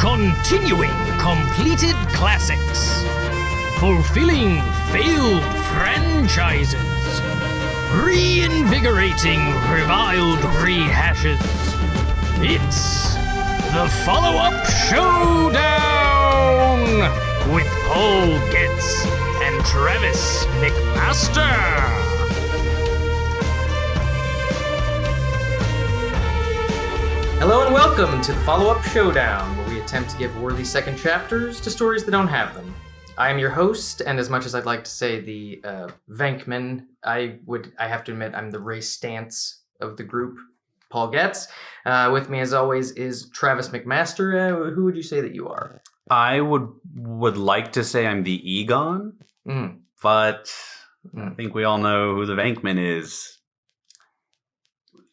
Continuing completed classics. Fulfilling failed franchises. Reinvigorating reviled rehashes. It's the follow-up Showdown with Paul Getz and Travis McMaster. Hello and welcome to the follow-up Showdown, where we attempt to give worthy second chapters to stories that don't have them. I am your host, and as much as I'd like to say the Venkman, I have to admit I'm the Ray Stantz of the group, Paul Getz. With me, as always, is Travis McMaster. Who would you say that you are? I would like to say I'm the Egon, but I think we all know who the Venkman is.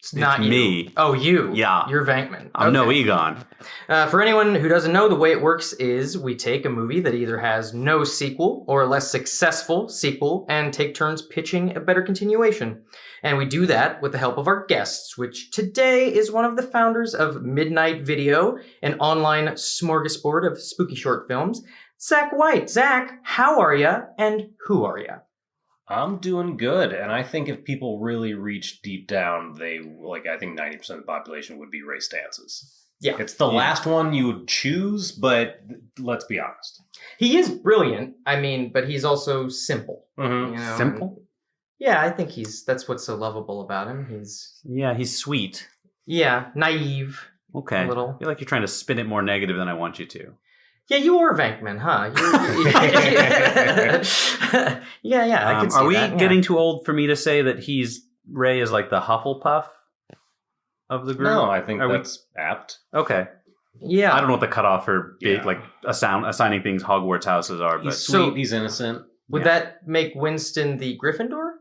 It's not me. You. Oh, you. Yeah. You're Venkman. I'm no Egon. For anyone who doesn't know, the way it works is we take a movie that either has no sequel or a less successful sequel and take turns pitching a better continuation. And we do that with the help of our guests, which today is one of the founders of Midnight Video, an online smorgasbord of spooky short films, Zak White. Zak, how are ya and who are ya? I'm doing good, and I think if people really reach deep down, I think 90% of the population would be Ray Stantz's. Yeah. It's the last one you would choose, but let's be honest. He is brilliant, but he's also simple. Mm-hmm. You know? Simple? Yeah, I think that's what's so lovable about him. He's sweet. Yeah, naive. Okay. A little. I feel like you're trying to spin it more negative than I want you to. Yeah, you are Venkman, huh? Yeah, I can see Are we that, getting too old for me to say that Ray is like the Hufflepuff of the group? No, I think that's apt. Okay. Yeah. I don't know what the cutoff for assigning things Hogwarts houses are, but He's sweet, he's innocent. Would that make Winston the Gryffindor?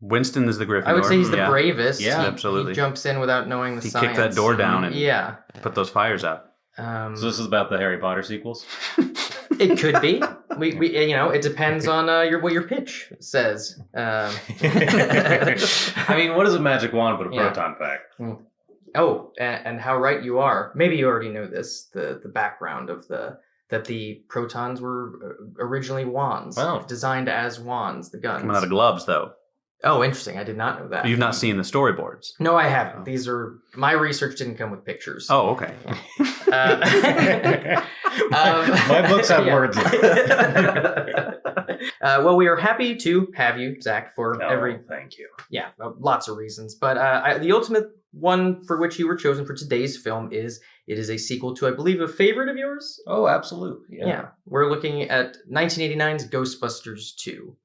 Winston is the Gryffindor. I would say he's the bravest. Yeah, absolutely. He jumps in without knowing the science. He kicked that door down and put those fires out. So this is about the Harry Potter sequels? It could be. We it depends on what your pitch says. What is a magic wand but a proton pack? Oh, and how right you are. Maybe you already know this, the background of that the protons were originally wands, designed as wands, the guns. Coming out of gloves, though. Oh, interesting. I did not know that. You've not seen the storyboards? No, I haven't. My research didn't come with pictures. Oh, okay. My books have words in it. Well, we are happy to have you, Zak, thank you. Yeah, lots of reasons. But the ultimate one for which you were chosen for today's film is a sequel to, I believe, a favorite of yours? Oh, absolutely. Yeah. We're looking at 1989's Ghostbusters 2.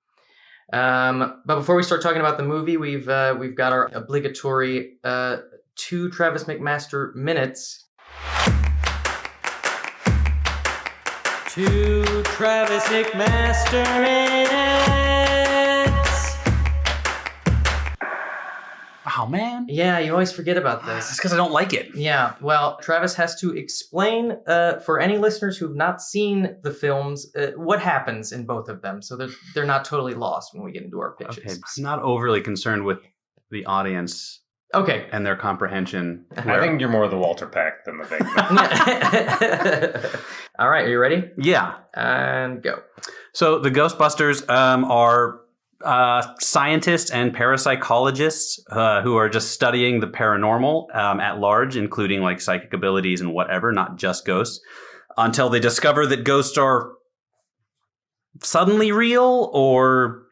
But before we start talking about the movie, we've got our obligatory 2 Travis McMaster minutes. 2 Travis McMaster minutes. Oh man. Yeah, you always forget about this. It's because I don't like it. Yeah, well, Travis has to explain for any listeners who've not seen the films what happens in both of them, so they're not totally lost when we get into our pitches. Okay, I'm not overly concerned with the audience. Okay. And their comprehension. I think you're more the Walter Peck than the Venkman. All right, are you ready? Yeah. And go. So the Ghostbusters are scientists and parapsychologists who are just studying the paranormal at large, including like psychic abilities and whatever, not just ghosts, until they discover that ghosts are suddenly real, or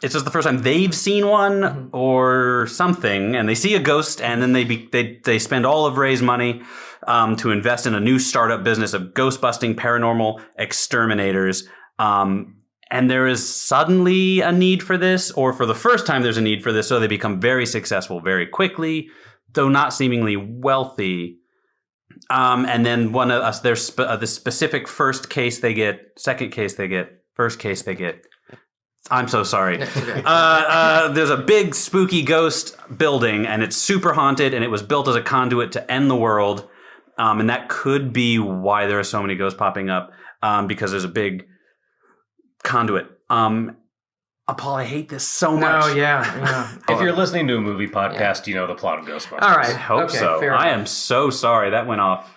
it's just the first time they've seen one or something, and they see a ghost, and then they spend all of Ray's money to invest in a new startup business of ghost-busting paranormal exterminators. And there is suddenly a need for this, or for the first time there's a need for this, so they become very successful very quickly, though not seemingly wealthy. And then one of there's the specific first case they get, second case they get, first case they get. I'm so sorry. There's a big spooky ghost building, and it's super haunted, and it was built as a conduit to end the world. And that could be why there are so many ghosts popping up, because there's a big conduit. Paul, I hate this so much. Oh, yeah. If you're listening to a movie podcast, you know the plot of Ghostbusters. All right. I hope so. I am so sorry. That went off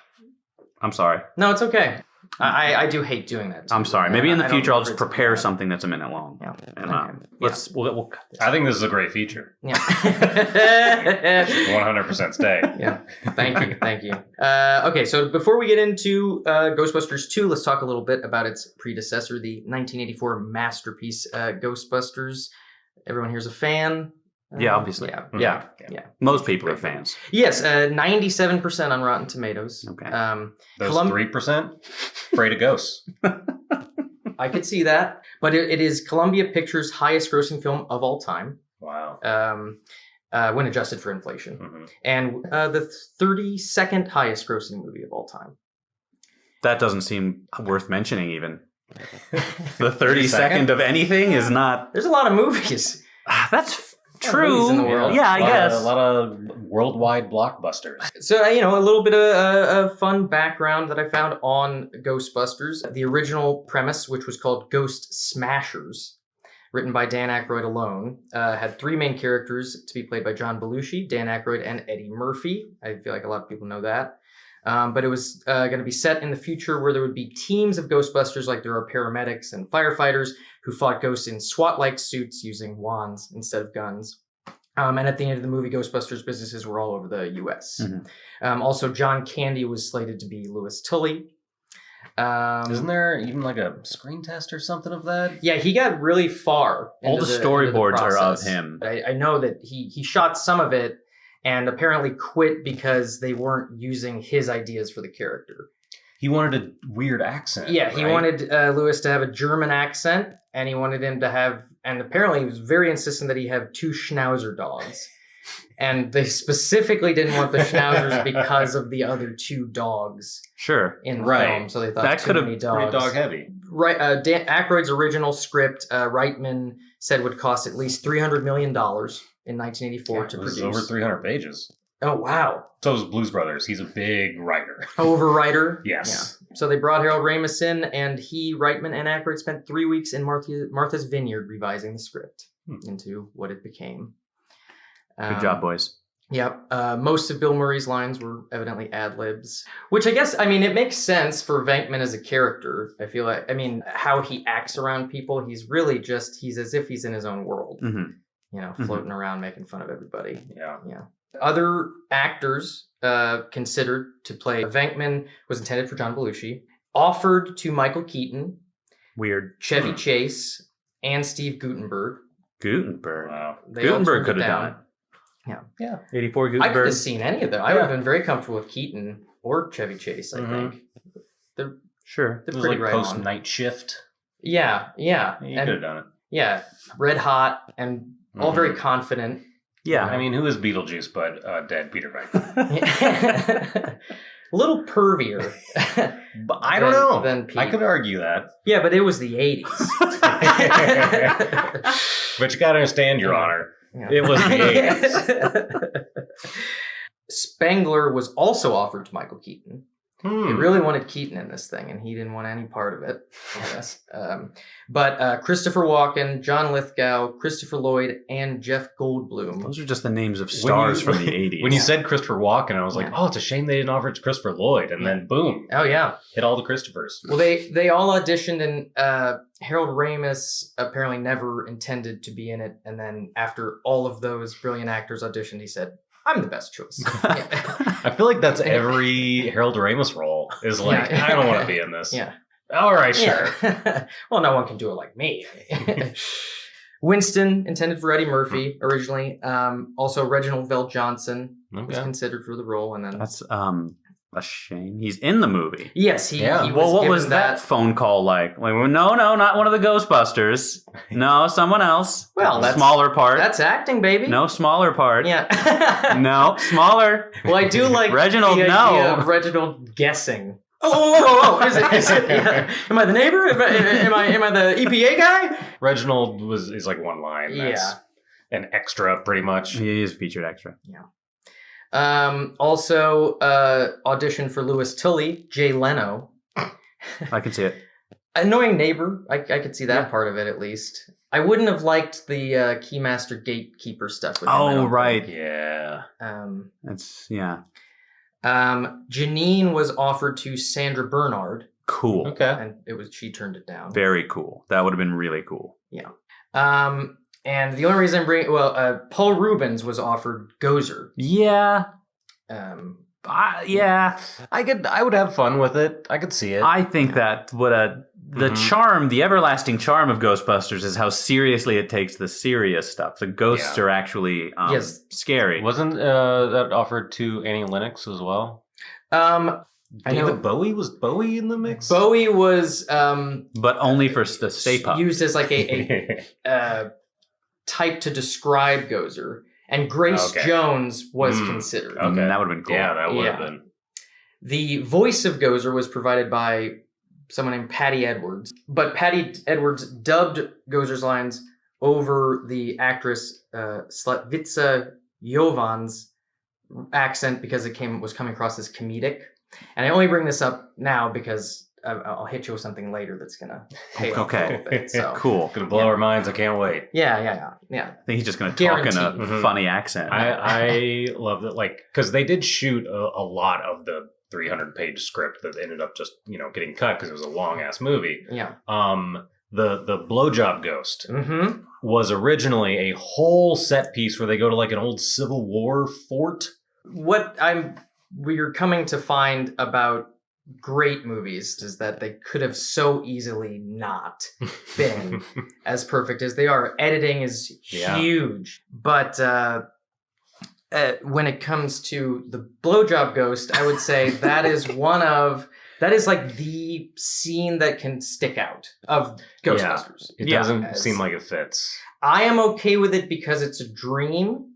I'm sorry. No, it's okay. I do hate doing that. Too. I'm sorry. Maybe in the I don't future I'll prefer just to do prepare that. something that's a minute long. Yeah. And we'll cut this. I think this is a great feature. Yeah. 100% stay. Yeah. Thank you. Okay, so before we get into Ghostbusters 2, let's talk a little bit about its predecessor, the 1984 masterpiece Ghostbusters. Everyone here's a fan. Yeah, obviously. Yeah. Most people are fans. Yes, 97% on Rotten Tomatoes. Okay. Those 3%, afraid of ghosts. I could see that, but it is Columbia Pictures' highest-grossing film of all time. Wow. When adjusted for inflation, Mhm. and the 32nd highest-grossing movie of all time. That doesn't seem worth mentioning even. The 32nd of anything is not... There's a lot of movies. That's movies in the true. world. Yeah, I guess. A lot of worldwide blockbusters. So, a little bit of fun background that I found on Ghostbusters. The original premise, which was called Ghost Smashers, written by Dan Aykroyd alone, had three main characters to be played by John Belushi, Dan Aykroyd, and Eddie Murphy. I feel like a lot of people know that. But it was going to be set in the future where there would be teams of Ghostbusters, like there are paramedics and firefighters, who fought ghosts in SWAT-like suits using wands instead of guns. And at the end of the movie, Ghostbusters businesses were all over the U.S. Mm-hmm. Also, John Candy was slated to be Louis Tully. Isn't there even like a screen test or something of that? Yeah, he got really far. All into the into storyboards are of process. him. I know that he shot some of it and apparently quit because they weren't using his ideas for the character. He wanted a weird accent. Yeah, he right? wanted Louis to have a German accent, and he wanted him to have, and apparently he was very insistent that he have two Schnauzer dogs. And they specifically didn't want the Schnauzers because of the other two dogs Sure. in the Right. film. So they thought That too could've many Pretty dogs. dog heavy. Right, Dan Aykroyd's original script, Reitman said would cost at least $300 million in 1984 to It was produce. over 300 pages. Oh, wow. So is Blues Brothers. He's a big writer. Overwriter. Yes. Yeah. So they brought Harold Ramis in, and Reitman, and Aykroyd spent 3 weeks in Martha's Vineyard revising the script into what it became. Good job, boys. Yep. Most of Bill Murray's lines were evidently ad-libs, which I guess, it makes sense for Venkman as a character. I feel like, how he acts around people, he's really he's as if he's in his own world, Mm-hmm. floating around, making fun of everybody. Yeah. Yeah. Other actors considered to play Venkman was intended for John Belushi, offered to Michael Keaton, Weird. Chevy Chase, and Steve Guttenberg. Gutenberg. Wow. They all Gutenberg turned could have down. done it. Yeah. 84 I could Gutenberg. have seen any of them. I would have been very comfortable with Keaton or Chevy Chase, I Mhm. think. They're Sure. It was pretty like right post on. night shift. Yeah. You And- could have done it. Yeah. Red hot and all very confident. Yeah. I mean, who is Beetlejuice but dead Peter Venkman? A little pervier. But I don't know. Than Pete. I could argue that. Yeah, but it was the 80s. But you got to understand, Your Honor. Yeah. It was the 80s. Spengler was also offered to Michael Keaton. He Hmm. really wanted Keaton in this thing, and he didn't want any part of it. Yes. But Christopher Walken, John Lithgow, Christopher Lloyd, and Jeff Goldblum. Those are just the names of stars from the 80s. When you said Christopher Walken, I was like, Yeah. oh, it's a shame they didn't offer it to Christopher Lloyd. And then boom, Oh, yeah. hit all the Christophers. Well, they all auditioned, and Harold Ramis apparently never intended to be in it. And then after all of those brilliant actors auditioned, he said, I'm the best choice. Yeah. I feel like that's every Harold Ramis role is like, Yeah. I don't want to be in this. Yeah. All right, sure. Yeah. Well, no one can do it like me. Winston, intended for Eddie Murphy originally. Also, Reginald Vell Johnson was Okay. considered for the role, and then That's a shame. He's in the movie. yes, he Yeah. was Well, what given was that phone call like? Like, no, not one of the Ghostbusters. No, someone else. Well, that's- smaller part. That's acting, baby. No, smaller part. Yeah. No, smaller. Well, I do like Reginald, the no. idea of Reginald guessing. Oh, is it? Yeah. Am I the neighbor? Am I the EPA guy? Reginald is like one line. That's an extra, pretty much. He is featured extra. Also, auditioned for Louis Tully, Jay Leno. I can see it. Annoying neighbor. I could see that part of it at least. I wouldn't have liked the Keymaster Gatekeeper stuff with him. I Oh, don't right. Yeah. think. It's yeah. Janine was offered to Sandra Bernard, Cool. and she turned it down. Very cool. That would have been really cool. Yeah. And the only reason I'm bringing, Paul Rubens was offered Gozer. Yeah. Yeah. I would have fun with it. I could see it. I think that charm, the everlasting charm of Ghostbusters is how seriously it takes the serious stuff. The ghosts are actually scary. Wasn't that offered to Annie Lennox as well? David Bowie? Was Bowie in the mix? Bowie was... but only for the Stay Puft. Used as like a type to describe Gozer. And Grace Jones was considered. Okay. That would have been cool. Yeah, that would have been. The voice of Gozer was provided by someone named Patty Edwards. But Patty Edwards dubbed Gozer's lines over the actress Slatvica Jovan's accent because it was coming across as comedic. And I only bring this up now because I'll hit you with something later that's going to pay off a little bit. So. Cool. Going to blow our minds. I can't wait. Yeah. I think he's just going to talk in a funny accent. I love that, because they did shoot a lot of the 300-page script that ended up just, getting cut because it was a long-ass movie. Yeah. The blowjob ghost was originally a whole set piece where they go to an old Civil War fort. What we're coming to find about great movies is that they could have so easily not been as perfect as they are. Editing is huge, but when it comes to the blowjob ghost, I would say that is like the scene that can stick out of Ghostbusters. It doesn't seem like it fits. I am okay with it because it's a dream.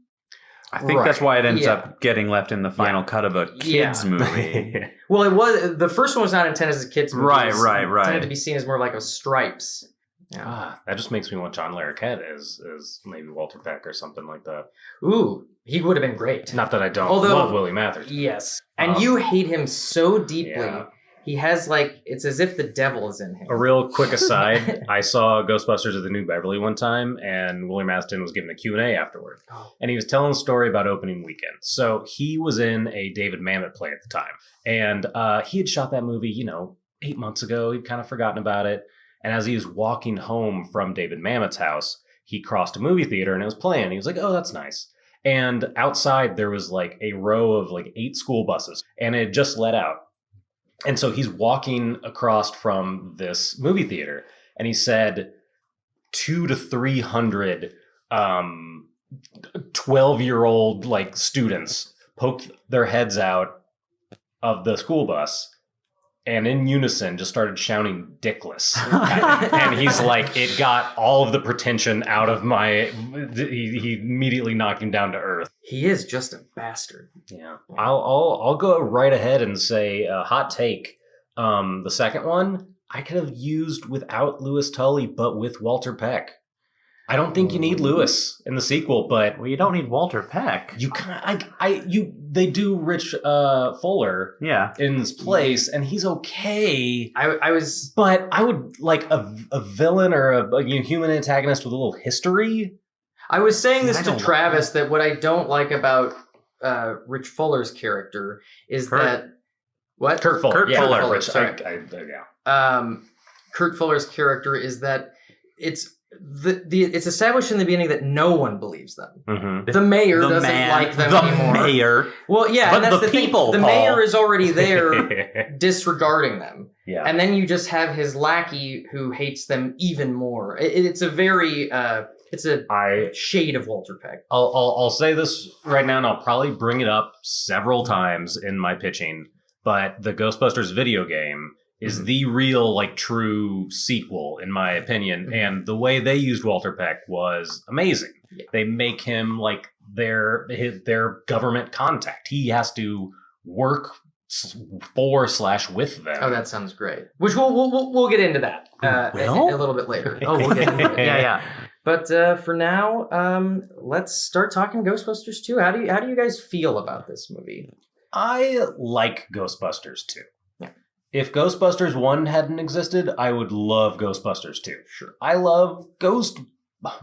I think that's why it ends up getting left in the final cut of a kids movie. Well, it was the first one was not intended as a kids movie. Right. It was intended to be seen as more like a Stripes. Yeah. That just makes me want John Larroquette as maybe Walter Peck or something like that. Ooh, he would have been great. Not that I don't love Willie Mathers. Yes, and you hate him so deeply. Yeah. He has it's as if the devil is in him. A real quick aside, I saw Ghostbusters at the New Beverly one time, and William Maston was giving a Q&A afterward. And he was telling a story about opening weekend. So he was in a David Mamet play at the time. And he had shot that movie, 8 months ago. He'd kind of forgotten about it. And as he was walking home from David Mamet's house, he crossed a movie theater and it was playing. He was like, oh, that's nice. And outside there was a row of 8 school buses, and it had just let out. And so he's walking across from this movie theater, and he said 200 to 300 12-year-old students poked their heads out of the school bus and in unison just started shouting "dickless." And he's like, it got all of the pretension out of he immediately knocked him down to earth. He is just a bastard. Yeah. I'll go right ahead and say hot take. The second one I could have used without Louis Tully, but with Walter Peck. I don't think you need Lewis in the sequel, but you don't need Walter Peck. You they do Rich Fuller in his place, and he's okay. But I would like a villain or a human antagonist with a little history. I was saying this to Travis that what I don't like about Rich Fuller's character is Kurt Fuller. Kurt Fuller's character is that it's established in the beginning that no one believes them. Mm-hmm. The mayor doesn't like them anymore. The mayor. Well, yeah, but and that's the people. The mayor is already there disregarding them. Yeah. And then you just have his lackey who hates them even more. It's a very shade of Walter Peck. I'll say this right now, and I'll probably bring it up several times in my pitching, but the Ghostbusters video game is the real, true sequel, in my opinion. And the way they used Walter Peck was amazing. Yeah. They make him their government contact. He has to work for/with them. Oh, that sounds great. Which we'll get into that a little bit later. Oh, we'll get into it. Yeah. But for now, let's start talking Ghostbusters 2. How do you guys feel about this movie? I like Ghostbusters 2. If Ghostbusters 1 hadn't existed, I would love Ghostbusters 2. Sure. I love ghost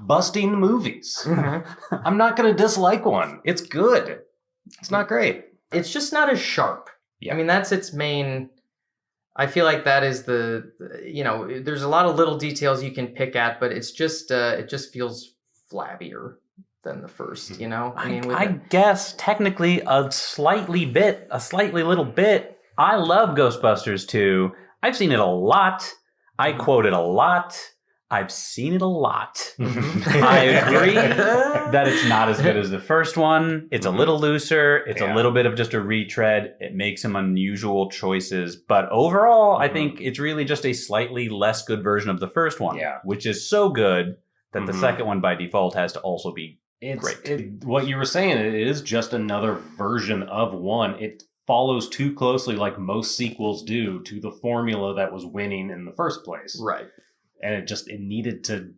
busting movies. Mm-hmm. I'm not going to dislike one. It's good. It's not great. It's just not as sharp. Yeah. I mean, that's its main. I feel like that is there's a lot of little details you can pick at, but it's just it just feels flabbier than the first. You know, I guess technically a slightly little bit. I love Ghostbusters 2. I've seen it a lot. I quote it a lot. I've seen it a lot. I agree that it's not as good as the first one. It's a little looser. It's a little bit of just a retread. It makes some unusual choices. But overall, I think it's really just a slightly less good version of the first one, which is so good that the second one by default has to also be great. What you were saying, it is just another version of one. It follows too closely, like most sequels do, to the formula that was winning in the first place. Right. And it needed to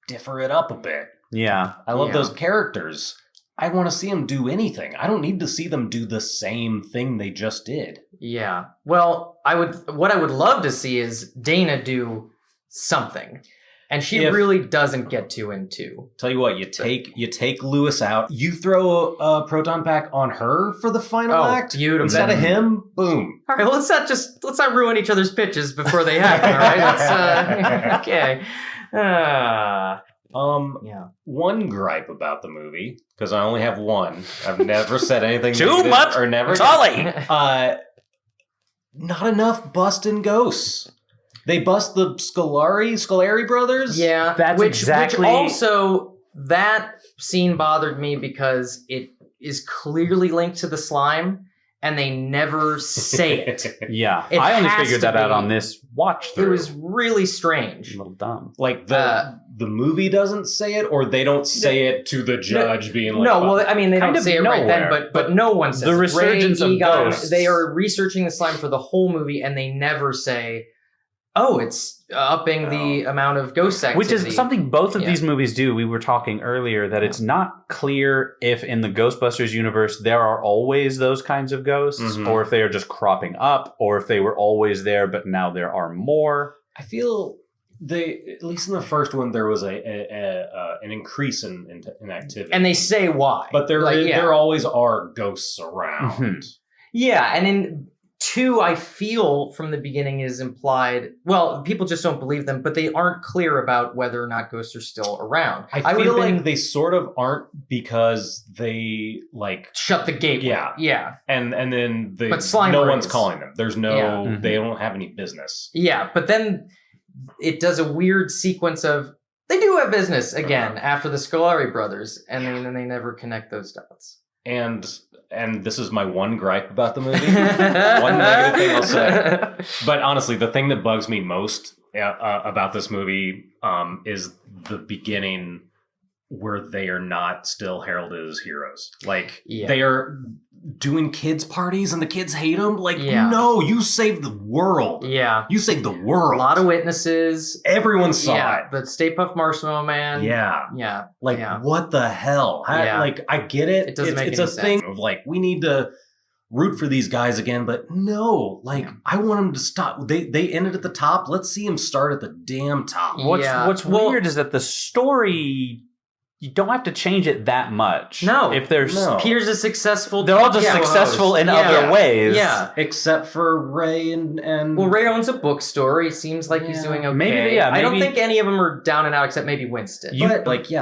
differ it up a bit. Yeah. I love those characters. I want to see them do anything. I don't need to see them do the same thing they just did. Yeah. Well, what I would love to see is Dana do something. And she really doesn't get to in 2. Tell you what, you take Lewis out, you throw a proton pack on her for the final act instead of him. Boom. All right, well, let's not ruin each other's pitches before they happen. All right, okay. One gripe about the movie, because I only have one. I've never said anything too much or never. Tully. Not enough busting ghosts. They bust the Scolari brothers? Yeah, that's which also, that scene bothered me because it is clearly linked to the slime, and they never say it. Yeah, I only figured that out on this watch through. It was really strange. A little dumb. Like the movie doesn't say it, or they don't say it to the judge being like... No, well, I mean, they don't say it right then, but no one says the resurgence of ghosts. They are researching the slime for the whole movie, and they never say... Oh, it's upping the amount of ghost activity. Which is something both of these movies do. We were talking earlier that it's not clear if in the Ghostbusters universe there are always those kinds of ghosts, or if they are just cropping up, or if they were always there but now there are more. I feel at least in the first one, there was an increase in activity. And they say why. But there always are ghosts around. Yeah, and in 2, I feel from the beginning is implied. Well, people just don't believe them, but they aren't clear about whether or not ghosts are still around. I feel like they sort of aren't because they shut the gateway. Yeah. And then but slime no rays. One's calling them. There's no. They don't have any business. Yeah, but then it does a weird sequence of they do have business again after the Scolari brothers, and then they never connect those dots. And this is my one gripe about the movie. One negative thing I'll say. But honestly, the thing that bugs me most about this movie is the beginning where they are not still heralded as heroes. They are doing kids' parties and the kids hate them. No, you saved the world. Yeah. You saved the world. A lot of witnesses. Everyone saw it. But Stay Puft Marshmallow Man. Yeah. Yeah. What the hell? I get it. It doesn't make it's any a sense. thing of we need to root for these guys again, but no, I want them to stop. They ended at the top. Let's see them start at the damn top. What's weird is that the story... You don't have to change it that much. No. If there's Peter's a successful... They're all just successful in other ways. Yeah. Except for Ray and... Well, Ray owns a bookstore. He seems like he's doing okay. Maybe. I don't think any of them are down and out except maybe Winston.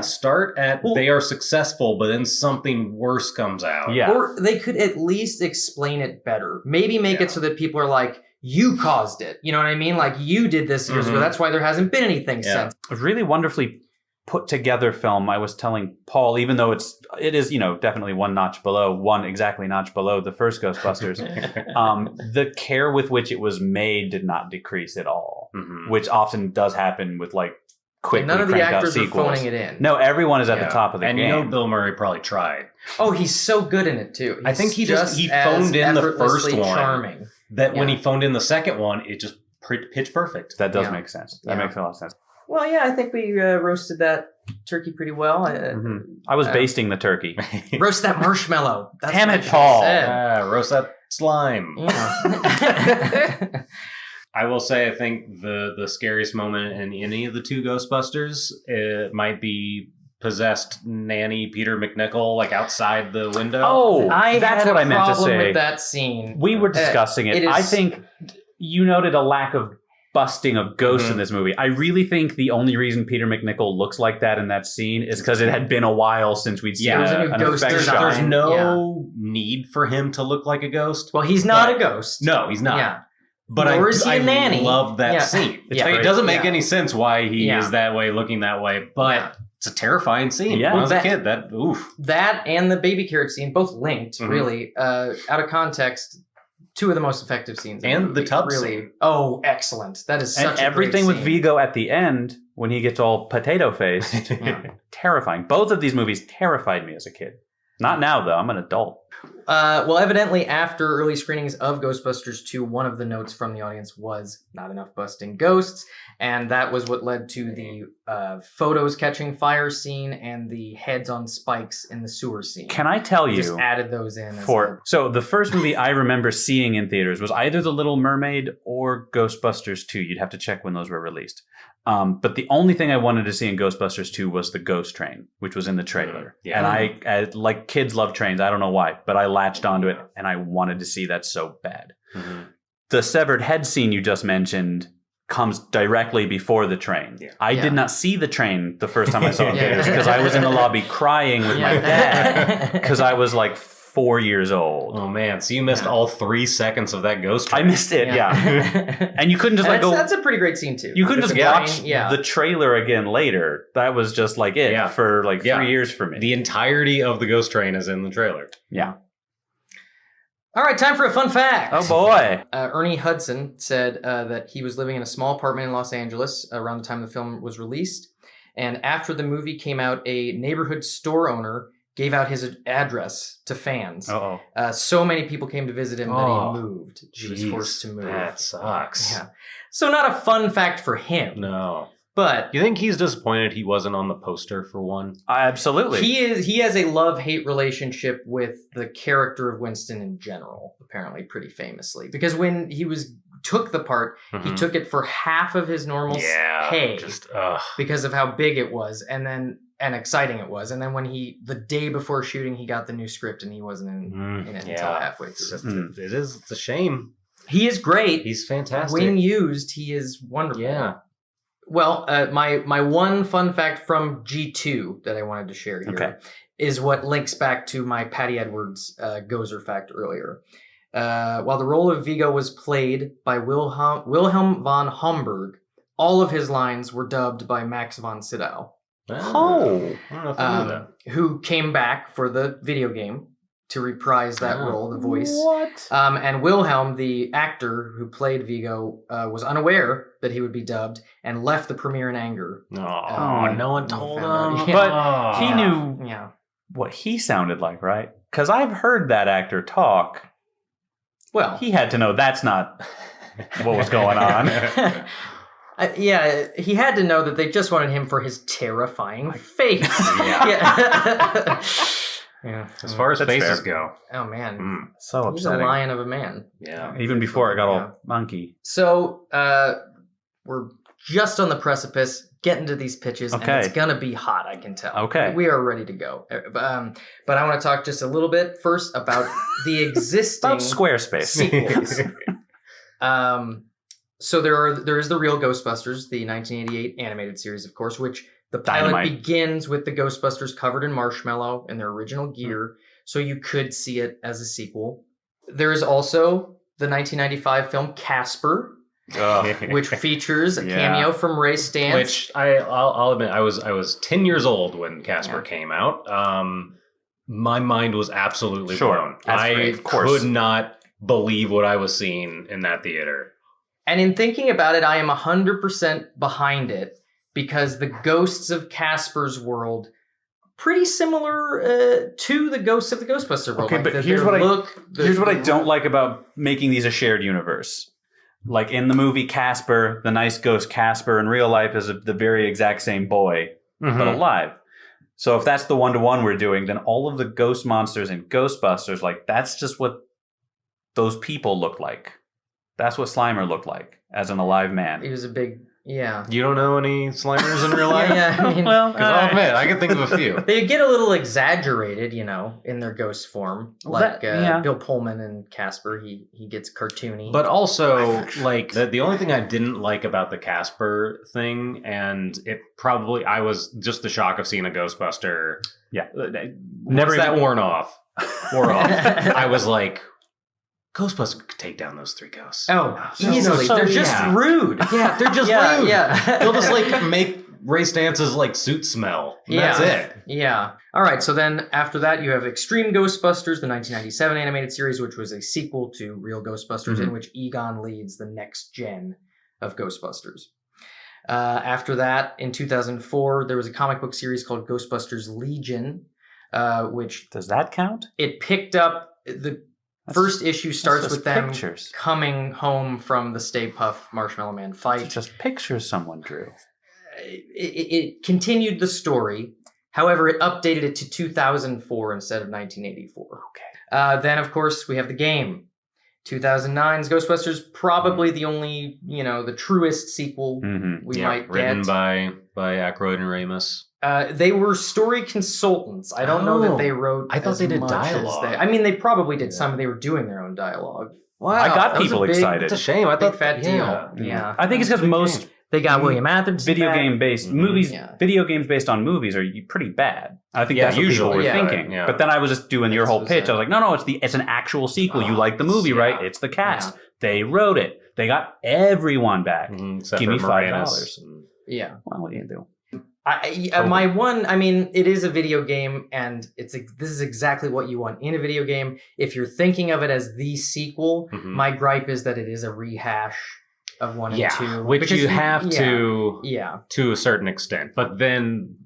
Start at they are successful, but then something worse comes out. Yeah. Or they could at least explain it better. Maybe make it so that people are like, you caused it. You know what I mean? You did this years ago. That's why there hasn't been anything since. A really wonderfully put together film. I was telling Paul, even though it is definitely one notch below the first Ghostbusters, the care with which it was made did not decrease at all, which often does happen with quickly none of the cranked out actors are sequels. phoning it in. No, everyone is at the top of the game. And Bill Murray probably tried. Oh, he's so good in it too. I think he phoned in the first one. Charming. That when he phoned in the second one, it just pitch perfect. That does make sense. That makes a lot of sense. Well, yeah, I think we roasted that turkey pretty well. I was basting the turkey. Roast that marshmallow. That's Damn it, Paul. Roast that slime. Yeah. I will say, I think the scariest moment in any of the 2 Ghostbusters might be possessed nanny Peter McNichol like outside the window. Oh, that's what I meant to say. With that scene. We were discussing it. I think you noted a lack of busting of ghosts in this movie. I really think the only reason Peter McNichol looks like that in that scene is because it had been a while since we'd seen an ghost effect shot. There's no need for him to look like a ghost. Well, he's not a ghost. No, he's not. Yeah. But Nor is he a nanny. love that scene. It doesn't make any sense why he is that way, looking that way, but it's a terrifying scene. Yeah. When I was a kid, that and the baby carriage scene, both linked, really, out of context. Two of the most effective scenes. And the tub scene. Oh, excellent. That is such and a everything great with scene. Vigo at the end, when he gets all potato-faced. Terrifying. Both of these movies terrified me as a kid. Not now, though. I'm an adult. Well, evidently, after early screenings of Ghostbusters 2, one of the notes from the audience was not enough busting ghosts, and that was what led to the photos catching fire scene and the heads on spikes in the sewer scene. Can I tell you? Just added those in. So the first movie I remember seeing in theaters was either The Little Mermaid or Ghostbusters 2. You'd have to check when those were released. But the only thing I wanted to see in Ghostbusters 2 was the ghost train, which was in the trailer. And I like kids love trains. I don't know why, but I latched onto it and I wanted to see that so bad. The severed head scene you just mentioned comes directly before the train. I did not see the train the first time I saw it in theaters because I was in the lobby crying with my dad because I was like 4 years old. Oh man, so you missed all 3 seconds of that ghost train. I missed it, and you couldn't just like go. That's a pretty great scene too. You couldn't just watch the trailer again later. That was just like it for like 3 years for me. The entirety of the ghost train is in the trailer. Yeah. All right, time for a fun fact. Oh boy. Ernie Hudson said that he was living in a small apartment in Los Angeles around the time the film was released. And after the movie came out, a neighborhood store owner gave out his address to fans. So many people came to visit him that he moved. He was forced to move. That sucks. Yeah. So not a fun fact for him. No. But you think he's disappointed he wasn't on the poster for one? Absolutely. He has a love-hate relationship with the character of Winston in general, apparently pretty famously. Because when he took the part, he took it for half of his normal pay because of how big it was and exciting it was. And then when the day before shooting, he got the new script and he wasn't in it until halfway through. It's a shame. He is great. He's fantastic. When used, he is wonderful. Yeah. Well, my one fun fact from G2 that I wanted to share here is what links back to my Patty Edwards Gozer fact earlier. While the role of Vigo was played by Wilhelm von Homburg, all of his lines were dubbed by Max von Sydow. I don't know if I knew that. Who came back for the video game to reprise that role, the voice. What? And Wilhelm, the actor who played Vigo, was unaware that he would be dubbed and left the premiere in anger. No one told him. But he knew what he sounded like, right? Because I've heard that actor talk. Well, he had to know that's not what was going on. He had to know that they just wanted him for his terrifying face. As far as faces go. Oh, man. So upsetting. He's a lion of a man. Yeah. Even before I got all monkey. So, we're just on the precipice, getting to these pitches, and it's going to be hot, I can tell. Okay. We are ready to go. But I want to talk just a little bit first about the existing... about Squarespace. Sequels. So there is the real Ghostbusters, the 1988 animated series, of course, which the pilot begins with the Ghostbusters covered in marshmallow in their original gear, so you could see it as a sequel. There is also the 1995 film Casper, which features a cameo from Ray Stantz. Which I'll admit, I was 10 years old when Casper came out. My mind was absolutely blown. I could not believe what I was seeing in that theater. And in thinking about it, I am 100% behind it because the ghosts of Casper's world pretty similar to the ghosts of the Ghostbuster world. Okay, but here's what I don't like about making these a shared universe. Like in the movie Casper, the nice ghost Casper in real life is the very exact same boy, but alive. So if that's the one-to-one we're doing, then all of the ghost monsters in Ghostbusters, like that's just what those people look like. That's what Slimer looked like as an alive man. He was a big Yeah. You don't know any Slimers in real life? Yeah, I mean, Well, Because I'll admit, I can think of a few. they get a little exaggerated, in their ghost form. Like Bill Pullman and Casper, he gets cartoony. But also, like, the only thing I didn't like about the Casper thing, and I was just the shock of seeing a Ghostbuster. Yeah. Never that worn off. I was like, Ghostbusters could take down those 3 ghosts. Oh, easily. They're just rude. Yeah, they're just rude. Yeah. They'll just like make Ray Stance's like suit smell. And that's it. Yeah. All right. So then after that, you have Extreme Ghostbusters, the 1997 animated series, which was a sequel to Real Ghostbusters, in which Egon leads the next gen of Ghostbusters. After that, in 2004, there was a comic book series called Ghostbusters Legion, which does that count? It picked up first issue starts with them pictures. Coming home from the Stay Puft Marshmallow Man fight. It's just pictures someone drew. It continued the story. However, it updated it to 2004 instead of 1984. Okay. Then, of course, we have the game. 2009's Ghostbusters, probably the only, the truest sequel we might get. Written by Aykroyd and Ramis. They were story consultants. I don't know that they wrote. I thought they did dialogue. They probably did some. They were doing their own dialogue. Wow, I got people excited. It's a shame. I thought fat deal. Yeah. I think it's because most they got William Atherton video game based movies. Video games based on movies are pretty bad. I think that's what people were thinking. Yeah. But then I was just doing your whole pitch. I was like, no, it's an actual sequel. You like the movie, right? It's the cast. Yeah. They wrote it. They got everyone back. Give me $5. Yeah. Well, what do you do? It is a video game, and this is exactly what you want in a video game. If you're thinking of it as the sequel, my gripe is that it is a rehash of 1 and 2. Which you have to a certain extent. But then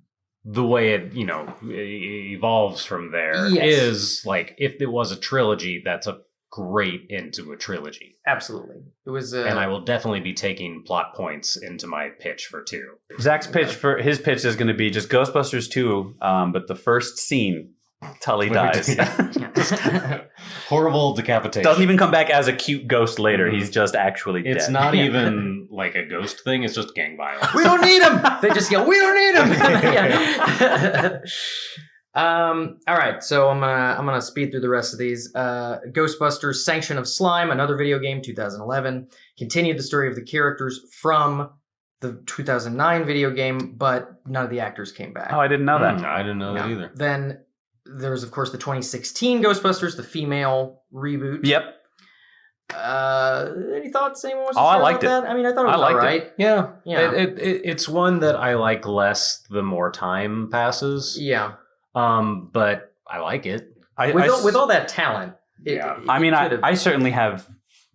the way it, evolves from there is like, if it was a trilogy, that's a great into a trilogy. Absolutely. It was and I will definitely be taking plot points into my pitch for 2. Zach's pitch is going to be just Ghostbusters 2, but the first scene, Tully dies. Horrible decapitation. Doesn't even come back as a cute ghost later. He's just actually dead. It's not even like a ghost thing. It's just gang violence. We don't need him. They just yell, we don't need him. All right, so I'm gonna speed through the rest of these. Ghostbusters: Sanction of Slime, another video game, 2011, continued the story of the characters from the 2009 video game, but none of the actors came back. Oh, I didn't know that. I didn't know that either. Then there's of course the 2016 Ghostbusters, the female reboot. Yep. Any thoughts? Anyone wants to I say liked about that? I mean, I thought it was all right. Yeah. It's one that I like less the more time passes. Yeah. But I like it. With all that talent. I certainly have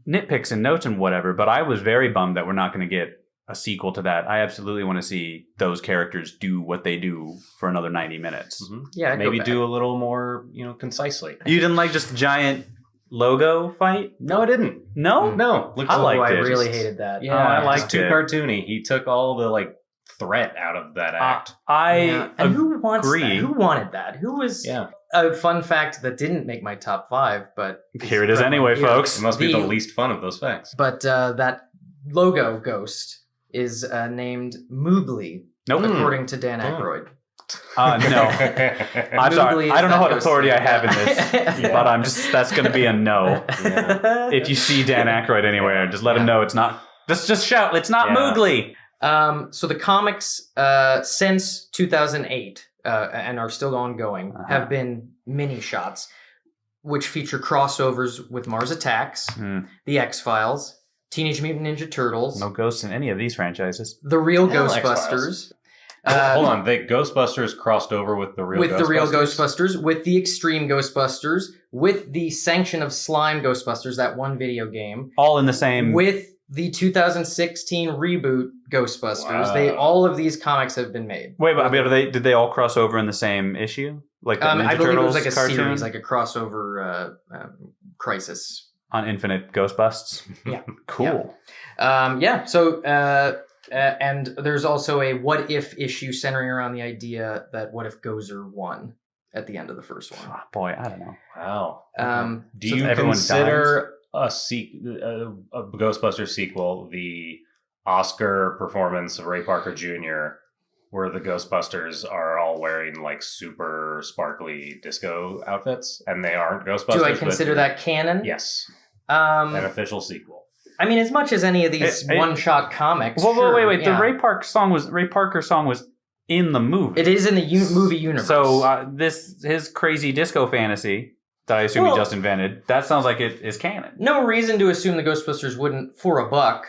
nitpicks and notes and whatever, but I was very bummed that we're not going to get a sequel to that. I absolutely want to see those characters do what they do for another 90 minutes. Mm-hmm. Yeah, maybe do a little more, concisely. You didn't like just giant logo fight? No, I didn't. No? No. I liked it. I really hated that. Yeah, I liked it. Too cartoony. He took all the threat out of that act. And who wants that? Who wanted that? Who was a fun fact that didn't make my top 5, but here it is anyway, folks. It must be the least fun of those facts. But that logo ghost is named Moogly, according to Dan Aykroyd. No. I'm sorry. I don't know what authority I have in this, but that's going to be a no. Yeah. If you see Dan Aykroyd anywhere, just let him know it's not. Just shout, it's not Moogly. So the comics since 2008 and are still ongoing have been mini shots, which feature crossovers with Mars Attacks, The X-Files, Teenage Mutant Ninja Turtles. No ghosts in any of these franchises. The Real Ghostbusters. Hold on, the Ghostbusters crossed over with the Real Ghostbusters? With the Real Ghostbusters, with the Extreme Ghostbusters, with the Sanction of Slime Ghostbusters, that one video game. All in the same... With the 2016 reboot Ghostbusters. Wow. All of these comics have been made. Wait, but did they all cross over in the same issue? Like the Ninja I believe Turtles it was like a cartoon? series, like a crossover crisis. On Infinite Ghostbusts? Yeah. Cool. So... and there's also a what if issue centering around the idea that what if Gozer won at the end of the first one. Oh, boy, I don't know. Wow. Do you consider a Ghostbusters sequel the Oscar performance of Ray Parker Jr., where the Ghostbusters are all wearing like super sparkly disco outfits, and they aren't Ghostbusters. Do I consider that canon? Yes. An Um, official sequel. I mean, as much as any of these one-shot comics. Well, sure, wait. yeah. The Ray Parker song was in the movie. It is in the movie universe. So his crazy disco fantasy that I assume he just invented, that sounds like it is canon. No reason to assume the Ghostbusters wouldn't, for $1,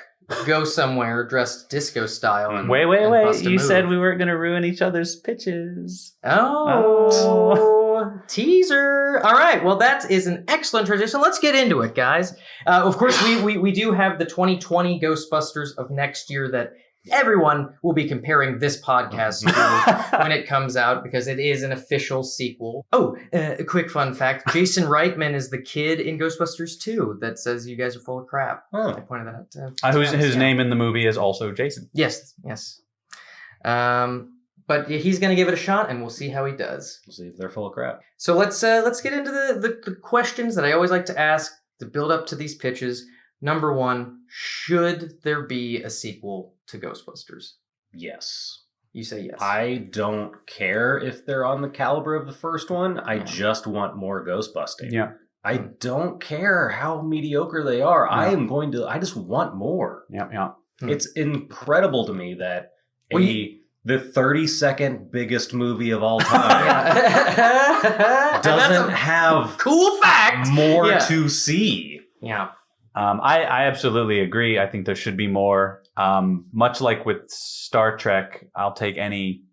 go somewhere dressed disco style. And, Wait. and bust a You move. said we weren't going to ruin each other's pitches. Oh, teaser. All right. Well, that is an excellent transition. Let's get into it, guys. Of course, we do have the 2020 Ghostbusters of next year that everyone will be comparing this podcast to when it comes out because it is an official sequel. Oh, a quick fun fact. Jason Reitman is the kid in Ghostbusters 2 that says you guys are full of crap. I pointed that out. Whose name in the movie is also Jason. Yes. But he's going to give it a shot, and we'll see how he does. We'll see if they're full of crap. So let's get into the questions that I always like to ask to build up to these pitches. Number 1, should there be a sequel to Ghostbusters? Yes. You say yes. I don't care if they're on the caliber of the first one. I just want more Ghostbusting. Yeah. I don't care how mediocre they are. Yeah. I just want more. Yeah. It's incredible to me that the 32nd biggest movie of all time doesn't have cool fact more to see. Yeah. I absolutely agree. I think there should be more. Much like with Star Trek, I'll take any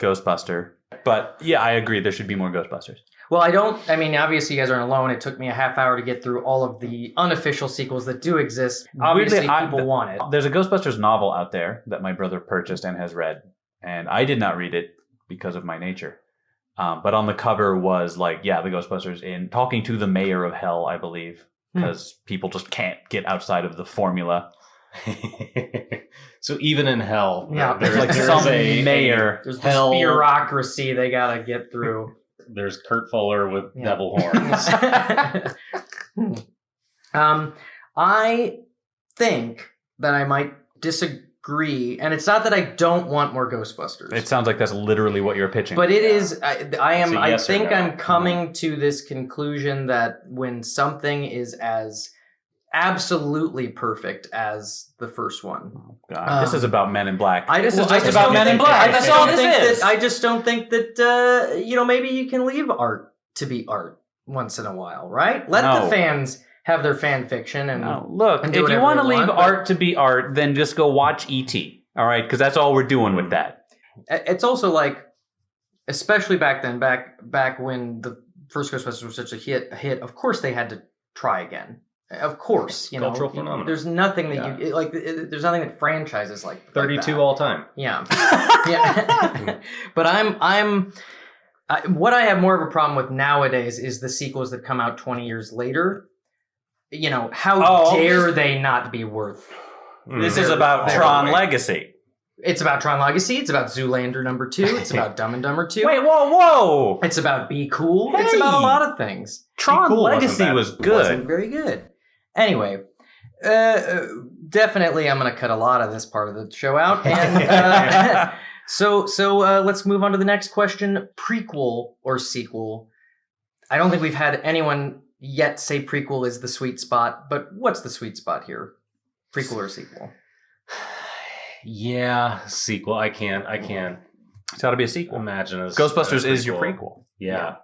Ghostbuster. But yeah, I agree. There should be more Ghostbusters. Well, obviously you guys aren't alone. It took me a half hour to get through all of the unofficial sequels that do exist. Obviously, people want it. There's a Ghostbusters novel out there that my brother purchased and has read. And I did not read it because of my nature. But on the cover was the Ghostbusters in talking to the mayor of hell, I believe. Because people just can't get outside of the formula. So even in hell, there's some mayor. There's this bureaucracy they gotta get through. There's Kurt Fuller with devil horns. I think that I might disagree, and it's not that I don't want more Ghostbusters. It sounds like that's literally what you're pitching. But it is. I think no. I'm coming to this conclusion that when something is as absolutely perfect as the first one. Oh, God. This is about Men in Black. I just don't think that maybe you can leave art to be art once in a while, right? Let the fans have their fan fiction and look. and If you want to leave art to be art, then just go watch E.T. All right, because that's all we're doing with that. It's also like, especially back then, back when the first Ghostbusters was such a hit. Of course, they had to try again. Of course, cultural phenomenon. There's nothing that there's nothing that franchises like 32 all time. Yeah, yeah. But what I have more of a problem with nowadays is the sequels that come out 20 years later. How dare they not be worth? This is about Tron Legacy. It's about Tron Legacy. It's about Zoolander #2. It's about Dumb and Dumber 2. Wait, whoa! It's about Be Cool. Hey! It's about a lot of things. Tron Legacy was good. Wasn't very good. Anyway, definitely I'm going to cut a lot of this part of the show out. And so let's move on to the next question. Prequel or sequel? I don't think we've had anyone yet say prequel is the sweet spot, but what's the sweet spot here? Prequel or sequel? Yeah, sequel. I can't. It's got to be a sequel. Imagine Ghostbusters is your prequel. Yeah.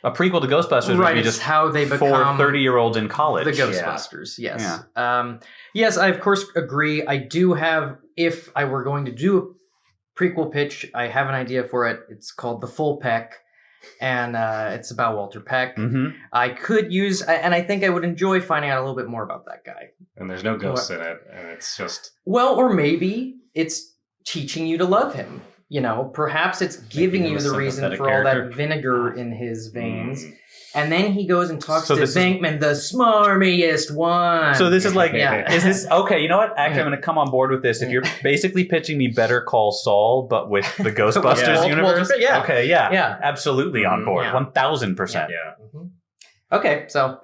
A prequel to Ghostbusters would be just how they become 30-year-olds in college. The Ghostbusters, yes. Yeah. Yes, I of course agree. I do have, if I were going to do a prequel pitch, I have an idea for it. It's called The Full Peck, and it's about Walter Peck. Mm-hmm. I could use, and I think I would enjoy finding out a little bit more about that guy. And there's no ghosts in it, and it's just... Well, or maybe it's teaching you to love him. Perhaps it's giving you the reason for all that vinegar in his veins. And then he goes and talks to Venkman, the smarmiest one. So this is like, is this, okay, you know what? Actually, I'm going to come on board with this. If you're basically pitching me Better Call Saul, but with the Ghostbusters universe. Okay, yeah. Absolutely on board. 1,000%. Yeah. Mm-hmm. Okay, so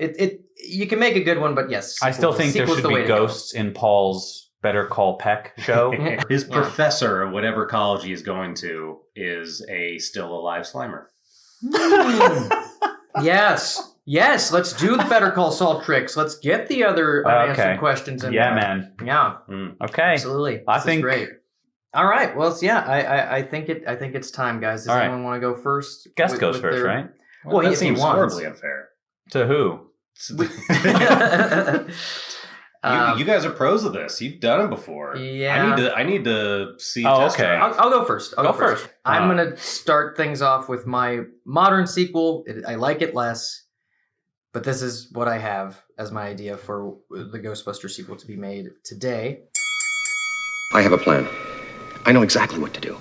you can make a good one, but yes. I still think there should be ghosts in Paul's Better Call Peck show. His Yeah. professor, whatever college he is going to, is a still alive Slimer. Yes. Yes. Let's do the Better Call Saul tricks. Let's get the other unanswered Okay. questions in Yeah, there. man. Yeah. Okay. Absolutely. I This is think- great. All right. Well, I think it's time, guys. Does All right. anyone want to go first? Guest with- goes with first, their- right? Well, that if he seems wants. horribly unfair. To who? You guys are pros of this. You've done it before. Yeah. I need to see. Oh, test okay. drive. I'll go first. Go first. I'm going to start things off with my modern sequel. I like it less, but this is what I have as my idea for the Ghostbusters sequel to be made today. I have a plan. I know exactly what to do.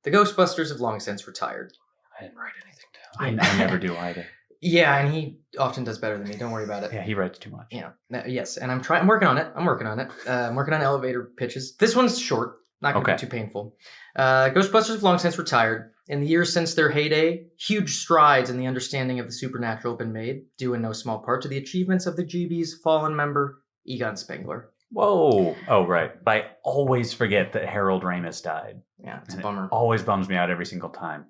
The Ghostbusters have long since retired. I didn't write anything down. I never do either. Yeah, and he often does better than me. Don't worry about it. Yeah, he writes too much. Yeah. Yes, and I'm working on it. I'm working on elevator pitches. This one's short, not going to Okay. be too painful. Ghostbusters have long since retired. In the years since their heyday, huge strides in the understanding of the supernatural have been made, due in no small part to the achievements of the GB's fallen member, Egon Spengler. Whoa. Oh, right. But I always forget that Harold Ramis died. Yeah, it's a And bummer. It always bums me out every single time.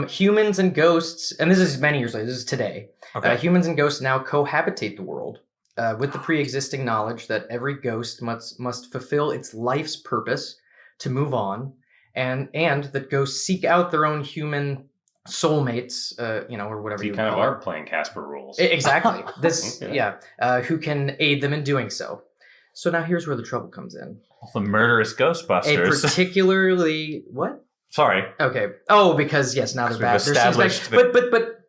Humans and ghosts, and this is many years later, this is today. Okay. Humans and ghosts now cohabitate the world with the pre-existing knowledge that every ghost must fulfill its life's purpose to move on, and that ghosts seek out their own human soulmates, or whatever So you would kind of call it. are playing Casper rules. Exactly. This, Okay. yeah, who can aid them in doing so. So now here's where the trouble comes in. The murderous A Ghostbusters. particularly what? Sorry. Okay. Oh, because yes, now they're We've bad. They're established but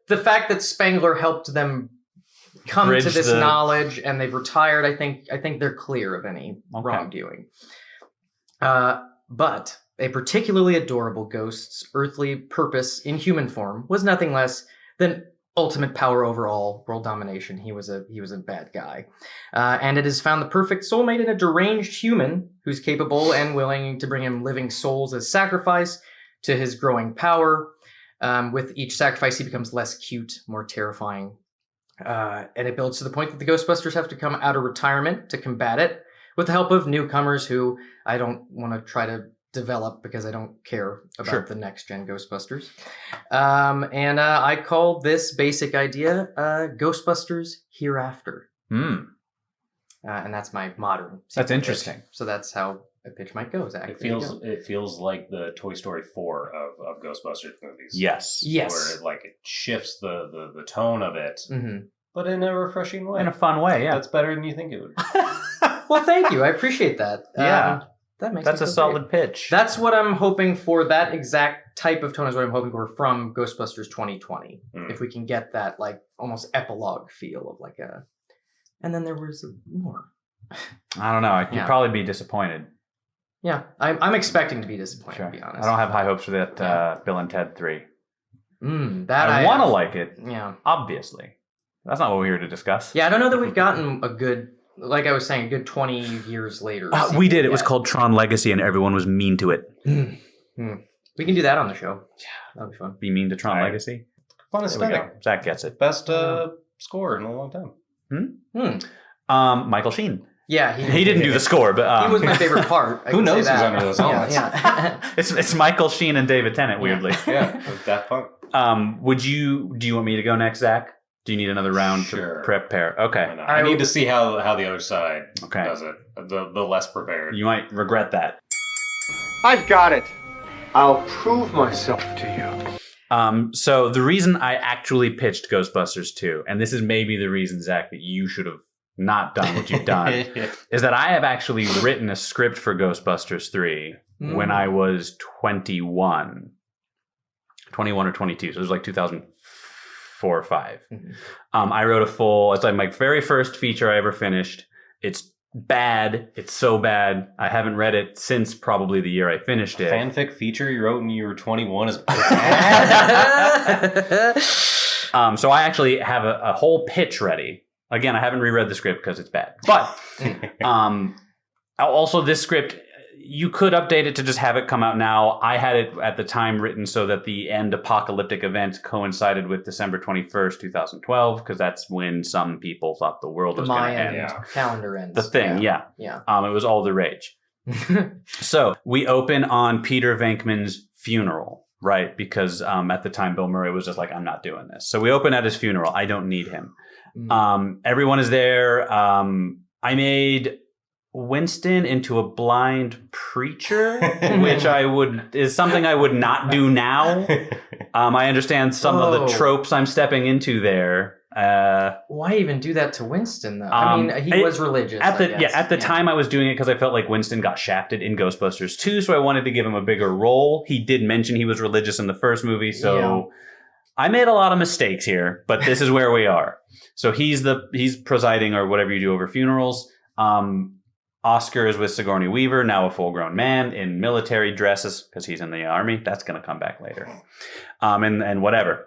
the fact that Spengler helped them come Bridge to this the- knowledge and they've retired, I think they're clear of any wrongdoing. But a particularly adorable ghost's earthly purpose in human form was nothing less than ultimate power over all, world domination. He was a bad guy, and it has found the perfect soulmate in a deranged human who's capable and willing to bring him living souls as sacrifice to his growing power. With each sacrifice, he becomes less cute, more terrifying, and it builds to the point that the Ghostbusters have to come out of retirement to combat it with the help of newcomers who I don't want to try to develop because I don't care about the next gen Ghostbusters. And I called this basic idea Ghostbusters Hereafter. Hmm. And that's my modern. That's sequel interesting. pitch. So that's how a pitch might go, Zach. It There you feels go. it feels like the Toy Story 4 of Ghostbusters movies. Yes. Yes. Where it shifts the tone of it, Mhm. but in a refreshing way. In a fun way, yeah. That's better than you think it would. Well, thank you. I appreciate that. Yeah. That makes That's me a feel solid great. pitch. That's what I'm hoping for. That exact type of tone is what I'm hoping for from Ghostbusters 2020. Mm. If we can get that like almost epilogue feel of like a, and then there was more. I don't know. You'd Yeah. probably be disappointed. Yeah, I'm expecting to be disappointed. Sure. To be honest, I don't have high hopes for that Yeah. Bill and Ted 3. That I want to like it, Yeah, obviously. That's not what we're here to discuss. yeah. I don't know that we've gotten a good, like I was saying, a good 20 years later. We did. It was yet. called Tron Legacy, and everyone was mean to it. We can do that on the show. Yeah, that'll be fun. Be mean to Tron All right. Legacy? Fun There we aesthetic. go. Zach gets it. Best score in a long time. Michael Sheen. Yeah, He didn't do the score, but he was my favorite part. I Who can say knows who's that. under those Yeah, helmets? yeah. it's Michael Sheen and David Tennant. Weirdly. Yeah, with Daft Punk. Do you want me to go next, Zach? Do you need another round Sure. to prepare? Okay. I, I need to see how the other side Okay. does it. The less prepared. You might regret that. I've got it. I'll prove myself to you. So the reason I actually pitched Ghostbusters 2, and this is maybe the reason, Zach, that you should have not done what you've done, is that I have actually written a script for Ghostbusters 3 when I was 21 or 22. So it was like 2004 or 5. I wrote it's like my very first feature I ever finished. It's bad. It's so bad. I haven't read it since probably the year I finished it. Fanfic feature you wrote when you were 21 is So I actually have a whole pitch ready. Again, I haven't reread the script because it's bad. But also this script, you could update it to just have it come out now. I had it at the time written so that the end apocalyptic event coincided with December 21st, 2012, because that's when some people thought the world was going to end. Calendar ends. The thing, yeah. It was all the rage. So we open on Peter Venkman's funeral, right? Because at the time, Bill Murray was just like, I'm not doing this. So we open at his funeral. I don't need him. Everyone is there. I made Winston into a blind preacher, which is something I would not do now. I understand some of the tropes I'm stepping into there. Why even do that to Winston, though? I mean, he was religious. At the time, I was doing it because I felt like Winston got shafted in Ghostbusters 2, so I wanted to give him a bigger role. He did mention he was religious in the first movie, so I made a lot of mistakes here, but this is where we are. So he's presiding or whatever you do over funerals. Oscar is with Sigourney Weaver, now a full-grown man in military dresses because he's in the army. That's going to come back later. And whatever.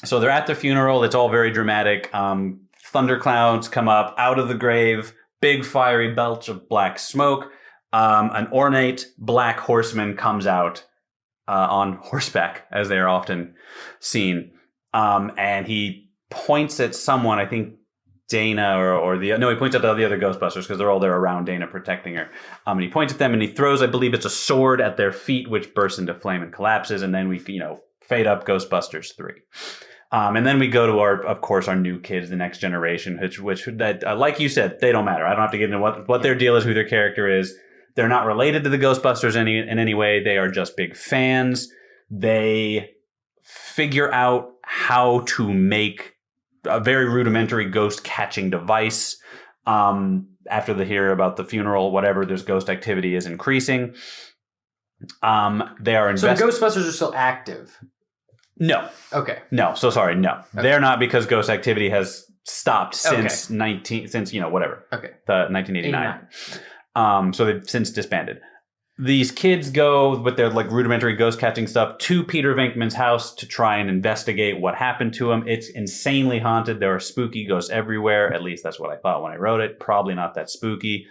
So they're at the funeral. It's all very dramatic. Thunderclouds come up out of the grave. Big fiery belch of black smoke. An ornate black horseman comes out on horseback, as they are often seen. And he points at someone, I think Dana he points at the other Ghostbusters because they're all there around Dana protecting her. And he points at them and he throws, I believe it's a sword at their feet, which bursts into flame and collapses. And then we, fade up Ghostbusters 3. And then we go to our new kids, the next generation, which like you said, they don't matter. I don't have to get into what their deal is, who their character is. They're not related to the Ghostbusters in any way. They are just big fans. They figure out how to make a very rudimentary ghost catching device. After they hear about the funeral, whatever, there's ghost activity is increasing. They are so the Ghostbusters are still active. No. Okay. No. So sorry. No, they're not, because ghost activity has stopped since whatever. Okay. The 1989. So they've since disbanded. These kids go with their rudimentary ghost catching stuff to Peter Venkman's house to try and investigate what happened to him. It's insanely haunted. There are spooky ghosts everywhere. At least that's what I thought when I wrote it. Probably not that spooky.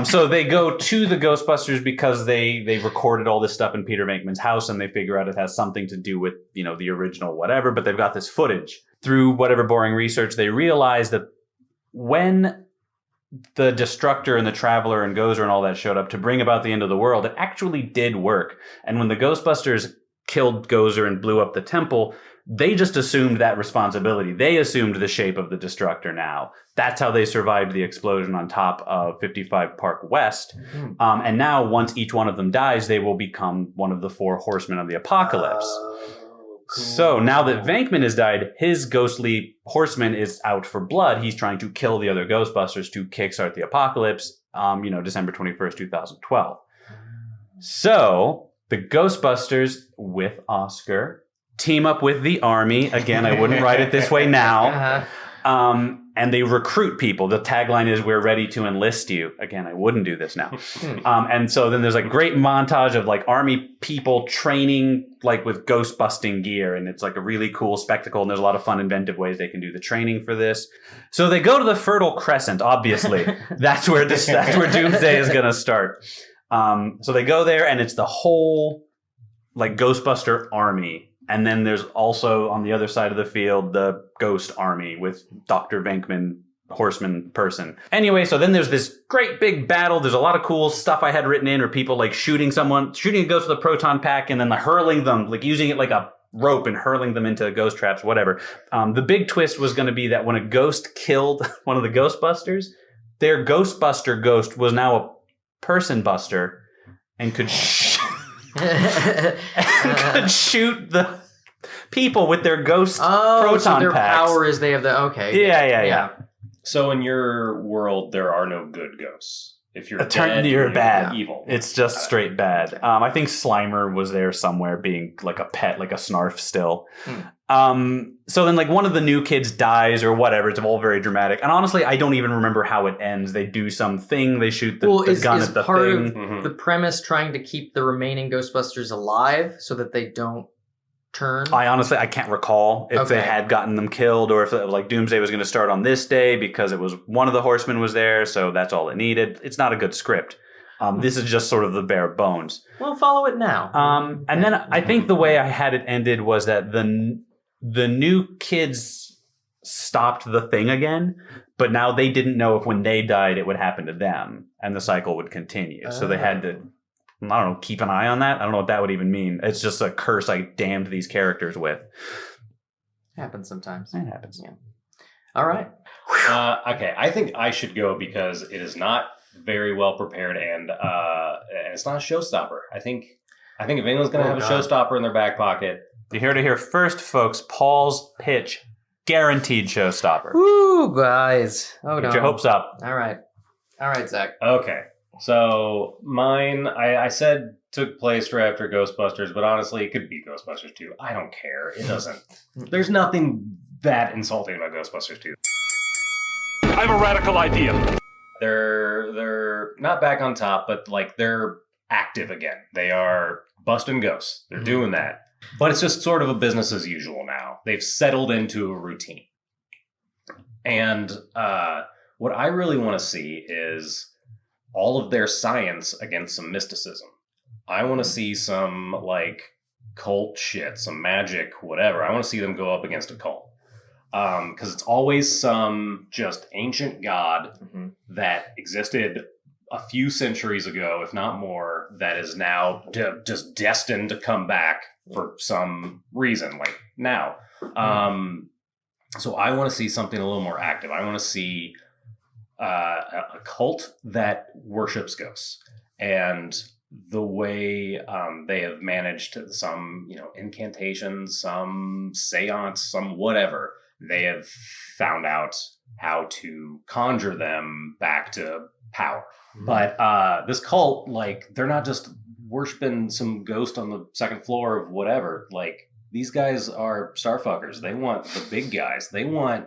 So they go to the Ghostbusters because they recorded all this stuff in Peter Venkman's house, and they figure out it has something to do with, the original whatever, but they've got this footage. Through whatever boring research, they realize that when the Destructor and the Traveler and Gozer and all that showed up to bring about the end of the world, it actually did work. And when the Ghostbusters killed Gozer and blew up the temple, they just assumed that responsibility. They assumed the shape of the Destructor now. That's how they survived the explosion on top of 55 Park West. Mm-hmm. And now, once each one of them dies, they will become one of the 4 horsemen of the apocalypse. Cool. So now that Venkman has died, his ghostly horseman is out for blood. He's trying to kill the other Ghostbusters to kickstart the apocalypse, December 21st, 2012. So the Ghostbusters with Oscar team up with the army. Again, I wouldn't write it this way now. And they recruit people. The tagline is, "We're ready to enlist you." Again, I wouldn't do this now. And so then there's a great montage of army people training with ghost busting gear. And it's a really cool spectacle. And there's a lot of fun, inventive ways they can do the training for this. So they go to the Fertile Crescent, obviously. that's where Doomsday is going to start. So they go there, and it's the whole Ghostbuster army. And then there's also, on the other side of the field, the Ghost Army with Dr. Venkman, horseman person. Anyway, so then there's this great big battle. There's a lot of cool stuff I had written in, or people shooting a ghost with a proton pack and then hurling them, using it like a rope and hurling them into ghost traps, whatever. The big twist was going to be that when a ghost killed one of the Ghostbusters, their Ghostbuster ghost was now a person buster and could could shoot the people with their ghost proton so their packs. Power is they have the Yeah. So in your world, there are no good ghosts. If you're dead, you're bad. Evil. It's just straight bad. Okay. I think Slimer was there somewhere, being a pet, a Snarf still. So then one of the new kids dies or whatever. It's all very dramatic. And honestly, I don't even remember how it ends. They do something. They shoot the gun at the part thing. Of the premise trying to keep the remaining Ghostbusters alive so that they don't turn? I can't recall if they had gotten them killed, or if it was Doomsday was going to start on this day because it was one of the horsemen was there. So that's all it needed. It's not a good script. This is just sort of the bare bones. We'll follow it now. And then I think the way I had it ended was that the new kids stopped the thing again, but now they didn't know if when they died it would happen to them, and the cycle would continue. So they had to, I don't know, keep an eye on that. I don't know what that would even mean. It's just a curse I damned these characters with. Happens sometimes. It happens. Yeah. All right. Okay, I think I should go because it is not very well prepared, and it's not a showstopper. I think if anyone's going to have a showstopper in their back pocket, You heard it here first, folks. Paul's pitch, guaranteed showstopper. Woo, guys. Oh, no. Get your hopes up. All right, Zach. Okay, so mine, I said took place right after Ghostbusters, but honestly, it could be Ghostbusters 2. I don't care. It doesn't. There's nothing that insulting about Ghostbusters 2. I have a radical idea. They're not back on top, but like they're active again. They are busting ghosts. They're doing that. But it's just sort of a business as usual now. They've settled into a routine. And what I really want to see is all of their science against some mysticism. I want to see some like cult shit, some magic, whatever. I want to see them go up against a cult. Because it's always some just ancient god that existed a few centuries ago, if not more, that is now just destined to come back for some reason, like now. So I want to see something a little more active. I want to see a cult that worships ghosts, and the way they have managed some, incantations, some seance, some whatever. They have found out how to conjure them back to power. But this cult, like, they're not just worshiping some ghost on the second floor of whatever. Like, these guys are starfuckers. They want the big guys. They want,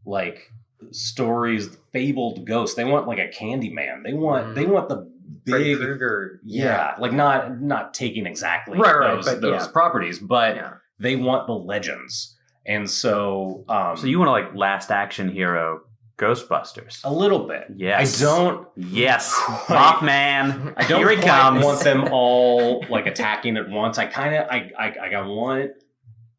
like, stories, fabled ghosts. They want, like, a Candyman. They want the big Krueger. Yeah, like not taking exactly those properties, but they want the legends. And so so you want to like Last Action Hero Ghostbusters a little bit. Yes. I don't. Yes. Mothman. I don't Here he quite comes. want them all like attacking at once. I want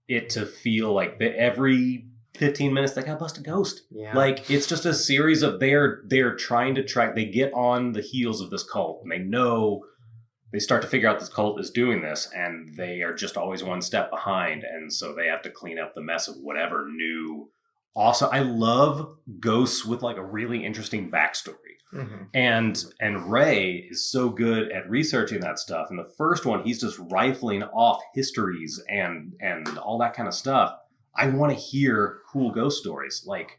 it to feel like that every 15 minutes they got to bust a ghost. Yeah. Like it's just a series of they're trying to track. They get on the heels of this cult and they know. They start to figure out this cult is doing this, and they are just always one step behind, and so they have to clean up the mess of whatever new. Also, I love ghosts with like a really interesting backstory, and Ray is so good at researching that stuff. In the first one, he's just rifling off histories and all that kind of stuff. I want to hear cool ghost stories, like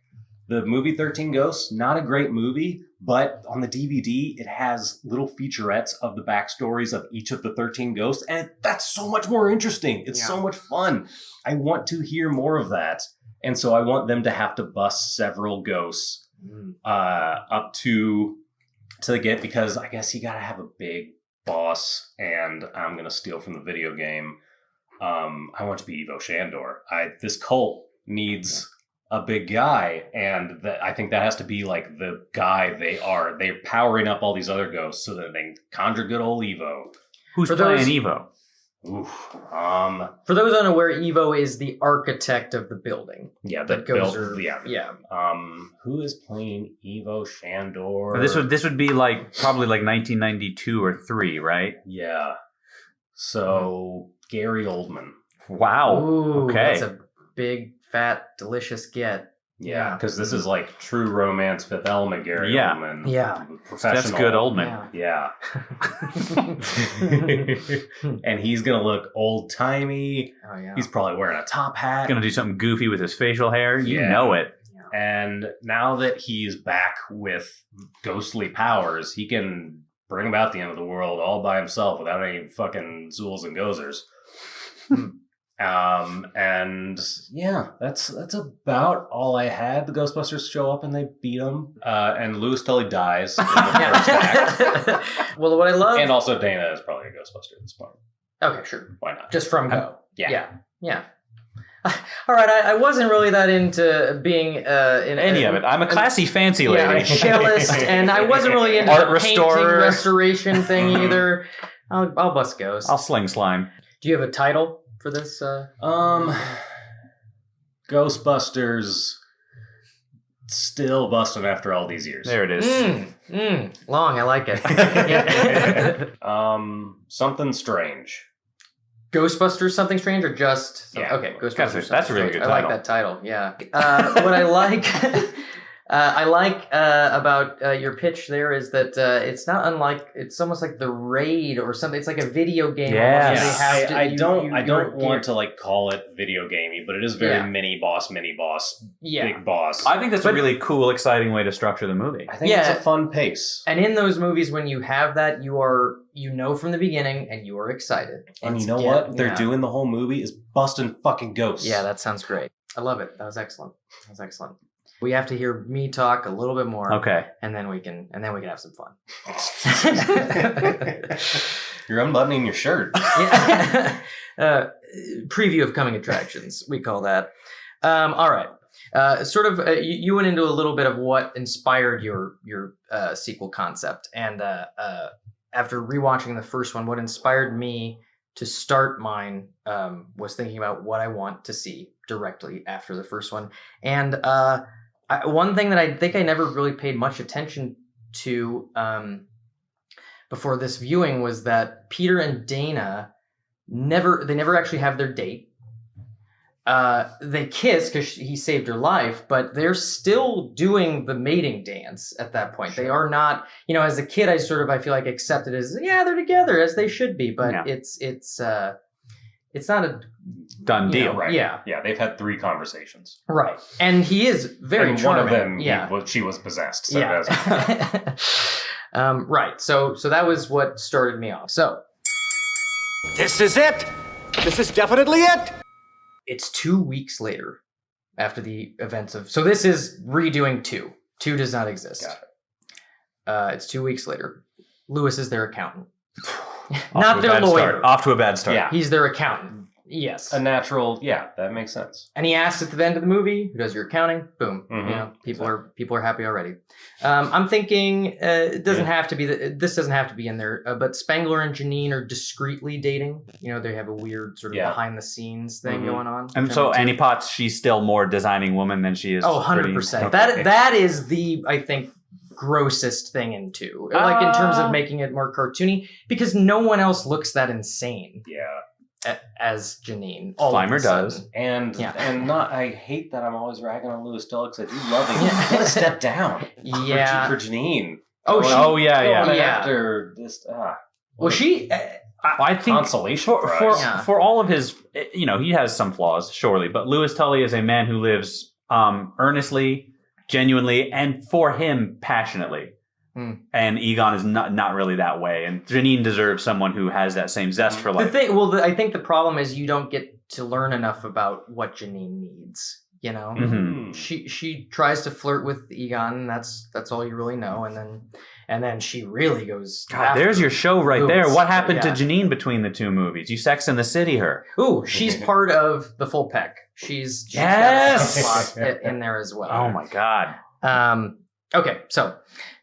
the movie 13 Ghosts. Not a great movie. But on the DVD, it has little featurettes of the backstories of each of the 13 ghosts. And that's so much more interesting. It's so much fun. I want to hear more of that. And so I want them to have to bust several ghosts up to get, because I guess you got to have a big boss. And I'm going to steal from the video game. I want to be Ivo Shandor. This cult needs a big guy, and I think that has to be like the guy they're powering up all these other ghosts so that they can conjure good old Evo. Who's playing Evo? Oof. For those unaware, Evo is the architect of the building. Yeah, that goes. Who is playing Ivo Shandor? This would be like probably like 1992 or 3, right? Yeah. So Gary Oldman. Wow. Ooh, okay. That's a big, fat, delicious get. Yeah, because this is like True Romance, Fifth Element, Gary Oldman. Yeah. Professional. That's good, Oldman. Yeah. And he's going to look old-timey. Oh, yeah. He's probably wearing a top hat. He's going to do something goofy with his facial hair. You know it. And now that he's back with ghostly powers, he can bring about the end of the world all by himself without any fucking zools and gozers. And yeah, that's about all I had. The Ghostbusters show up and they beat him. And Louis Tully dies in the first act. Well, what I love... And also Dana is probably a Ghostbuster at this point. Okay, sure. Why not? Just from Go. Yeah. Yeah. All right, I wasn't really that into being in Any of it. I'm a classy, fancy lady. Yeah, a cellist, and I wasn't really into Art the painting restorer. restoration thing either. I'll bust Ghost. I'll sling slime. Do you have a title for this? Ghostbusters still busting after all these years. There it is. Long, I like it. Something strange. Ghostbusters, something strange, or just Yeah. Okay, Ghostbusters. That's a really Something good Strange. I like title. that title. Yeah. What I like, about your pitch there is that it's not unlike. It's almost like The Raid or something. It's like a video game. Yes. almost. They have to, I you- don't you're- want to like call it video gamey, but it is very Yeah. mini boss, Yeah. big boss. I think that's But- a really cool, exciting way to structure the movie. I think Yeah. it's a fun pace. And in those movies, when you have that, you know from the beginning, and you are excited. And you Let's know get- what they're yeah. doing the whole movie is busting fucking ghosts. Yeah, that sounds great. I love it. That was excellent. We have to hear me talk a little bit more, Okay. and then we can have some fun. You're unbuttoning your shirt. Yeah. Preview of coming attractions, we call that. All right. You went into a little bit of what inspired your sequel concept, and after rewatching the first one, what inspired me to start mine was thinking about what I want to see directly after the first one. And one thing that I think I never really paid much attention to before this viewing was that Peter and Dana never actually have their date. They kiss because he saved her life, but they're still doing the mating dance at that point. They are not, as a kid, I feel like accepted as, they're together as they should be, but Yeah. it's not a Done deal. Right. Yeah. Yeah, they've had 3 conversations. right. And he is very and charming. one of them, yeah. she was possessed. So Yeah. that's- Right. So that was what started me off. So This is it. This is definitely it. it's 2 weeks later after the events of. So this is redoing 2. 2 does not exist. Got It's 2 weeks later. Lewis is their accountant. Off Not to a their bad lawyer. start. Off to a bad start. Yeah. He's their accountant. Yes. a natural, that makes sense. And he asks at the end of the movie, "Who does your accounting?" Boom. Mhm. People are happy already. I'm thinking it doesn't have to be this doesn't have to be in there. But Spengler and Janine are discreetly dating. They have a weird sort of behind the scenes thing Mhm. going on. And so Annie Potts, she's still more designing woman than she is. 100%. pretty- That is the, I think, grossest thing in 2. Like in terms of making it more cartoony, because no one else looks that insane Yeah. as Janine. All of Slimer a sudden. does. And Yeah. I hate that I'm always ragging on Louis Dell because I do love him. Yeah. You gotta step down. Yeah. For Janine. Oh, yeah. Going Yeah. After this, Well, she. I think consolation for prize. Yeah. for all of his, he has some flaws, surely, but Louis Tully is a man who lives earnestly, genuinely, and for him passionately. And Egon is not really that way, and Janine deserves someone who has that same zest for life. I think the problem is you don't get to learn enough about what Janine needs. Mhm. She tries to flirt with Egon, and that's all you really know, and then she really goes. God, there's your show right there. Louis, What happened yeah. to Janine between the 2 movies? You Sex and the City her. Ooh, she's part of the full peck. She's Yes! got a slot in there as well. Oh my God. Okay, so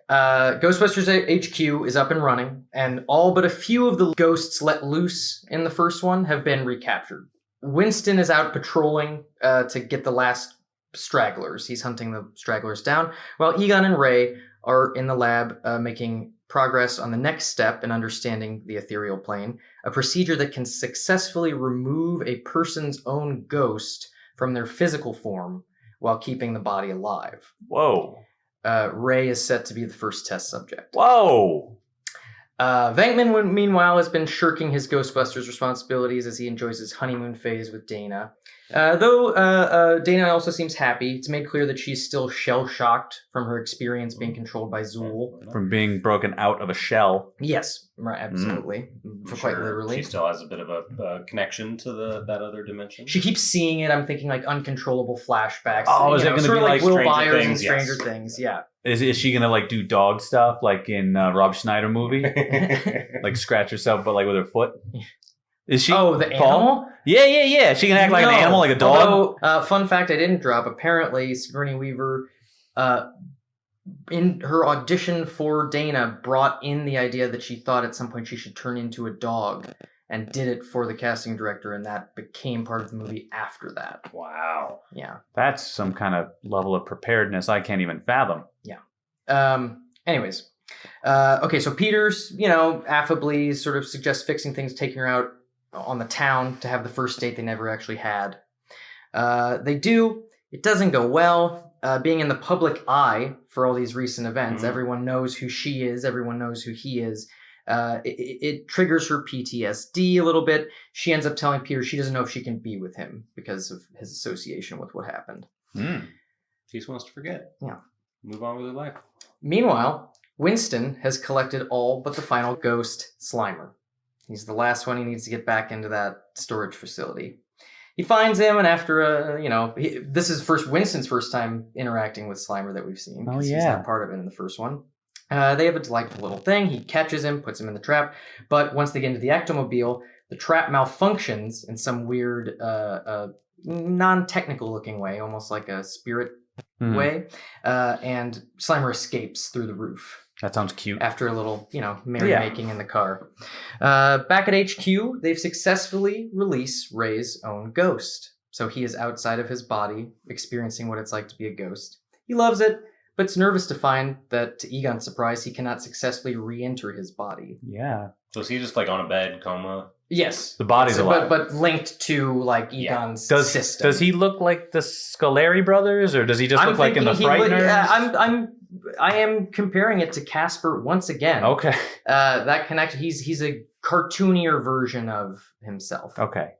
Ghostbusters HQ is up and running, and all but a few of the ghosts let loose in the first one have been recaptured. Winston is out patrolling to get the last stragglers. He's hunting the stragglers down, while Egon and Ray are in the lab making progress on the next step in understanding the ethereal plane, a procedure that can successfully remove a person's own ghost from their physical form while keeping the body alive. Whoa. Ray is set to be the first test subject. Whoa. Venkman, meanwhile, has been shirking his Ghostbusters responsibilities as he enjoys his honeymoon phase with Dana. Though Dana also seems happy, it's made clear that she's still shell-shocked from her experience being controlled by Zool. From being broken out of a shell. Yes, right, absolutely. Quite literally. She still has a bit of a connection to that other dimension. She keeps seeing it. I'm thinking like uncontrollable flashbacks. Oh, is it gonna sort be of like Will Stranger Byers and Things? Stranger Yes. Things? Yeah. Is she gonna like do dog stuff like in Rob Schneider movie? Like scratch herself but like with her foot? Is she? Oh, the animal? Yeah. She can act like an animal, like a dog. Although, fun fact I didn't drop. Apparently, Sigourney Weaver, in her audition for Dana, brought in the idea that she thought at some point she should turn into a dog, and did it for the casting director, and that became part of the movie after that. Wow. Yeah. That's some kind of level of preparedness I can't even fathom. Yeah. Anyways. Okay, so Peter's, affably sort of suggests fixing things, taking her out on the town to have the first date they never actually had. They do. It doesn't go well. Being in the public eye for all these recent events, everyone knows who she is, everyone knows who he is. It triggers her PTSD a little bit. She ends up telling Peter she doesn't know if she can be with him because of his association with what happened. She just wants to forget. Yeah. Move on with her life. Meanwhile, Winston has collected all but the final ghost, Slimer. He's the last one he needs to get back into that storage facility. He finds him, and after this is Winston's first time interacting with Slimer that we've seen. Oh, He's not part of it in the first one. They have a delightful little thing. He catches him, puts him in the trap. But once they get into the ectomobile, the trap malfunctions in some weird, non-technical looking way, almost like a spirit way. And Slimer escapes through the roof. That sounds cute. After a little, merrymaking in the car. Back at HQ, they've successfully released Ray's own ghost. So he is outside of his body, experiencing what it's like to be a ghost. He loves it, but it's nervous to find that, to Egon's surprise, he cannot successfully re-enter his body. Yeah. So is he just like on a bed, coma? Yes. The body's alive. But linked to like Egon's system. Does he look like the Scoleri brothers, or does he just look like in the Frighteners? I am comparing it to Casper once again. Okay. That connection. He's a cartoonier version of himself. Okay.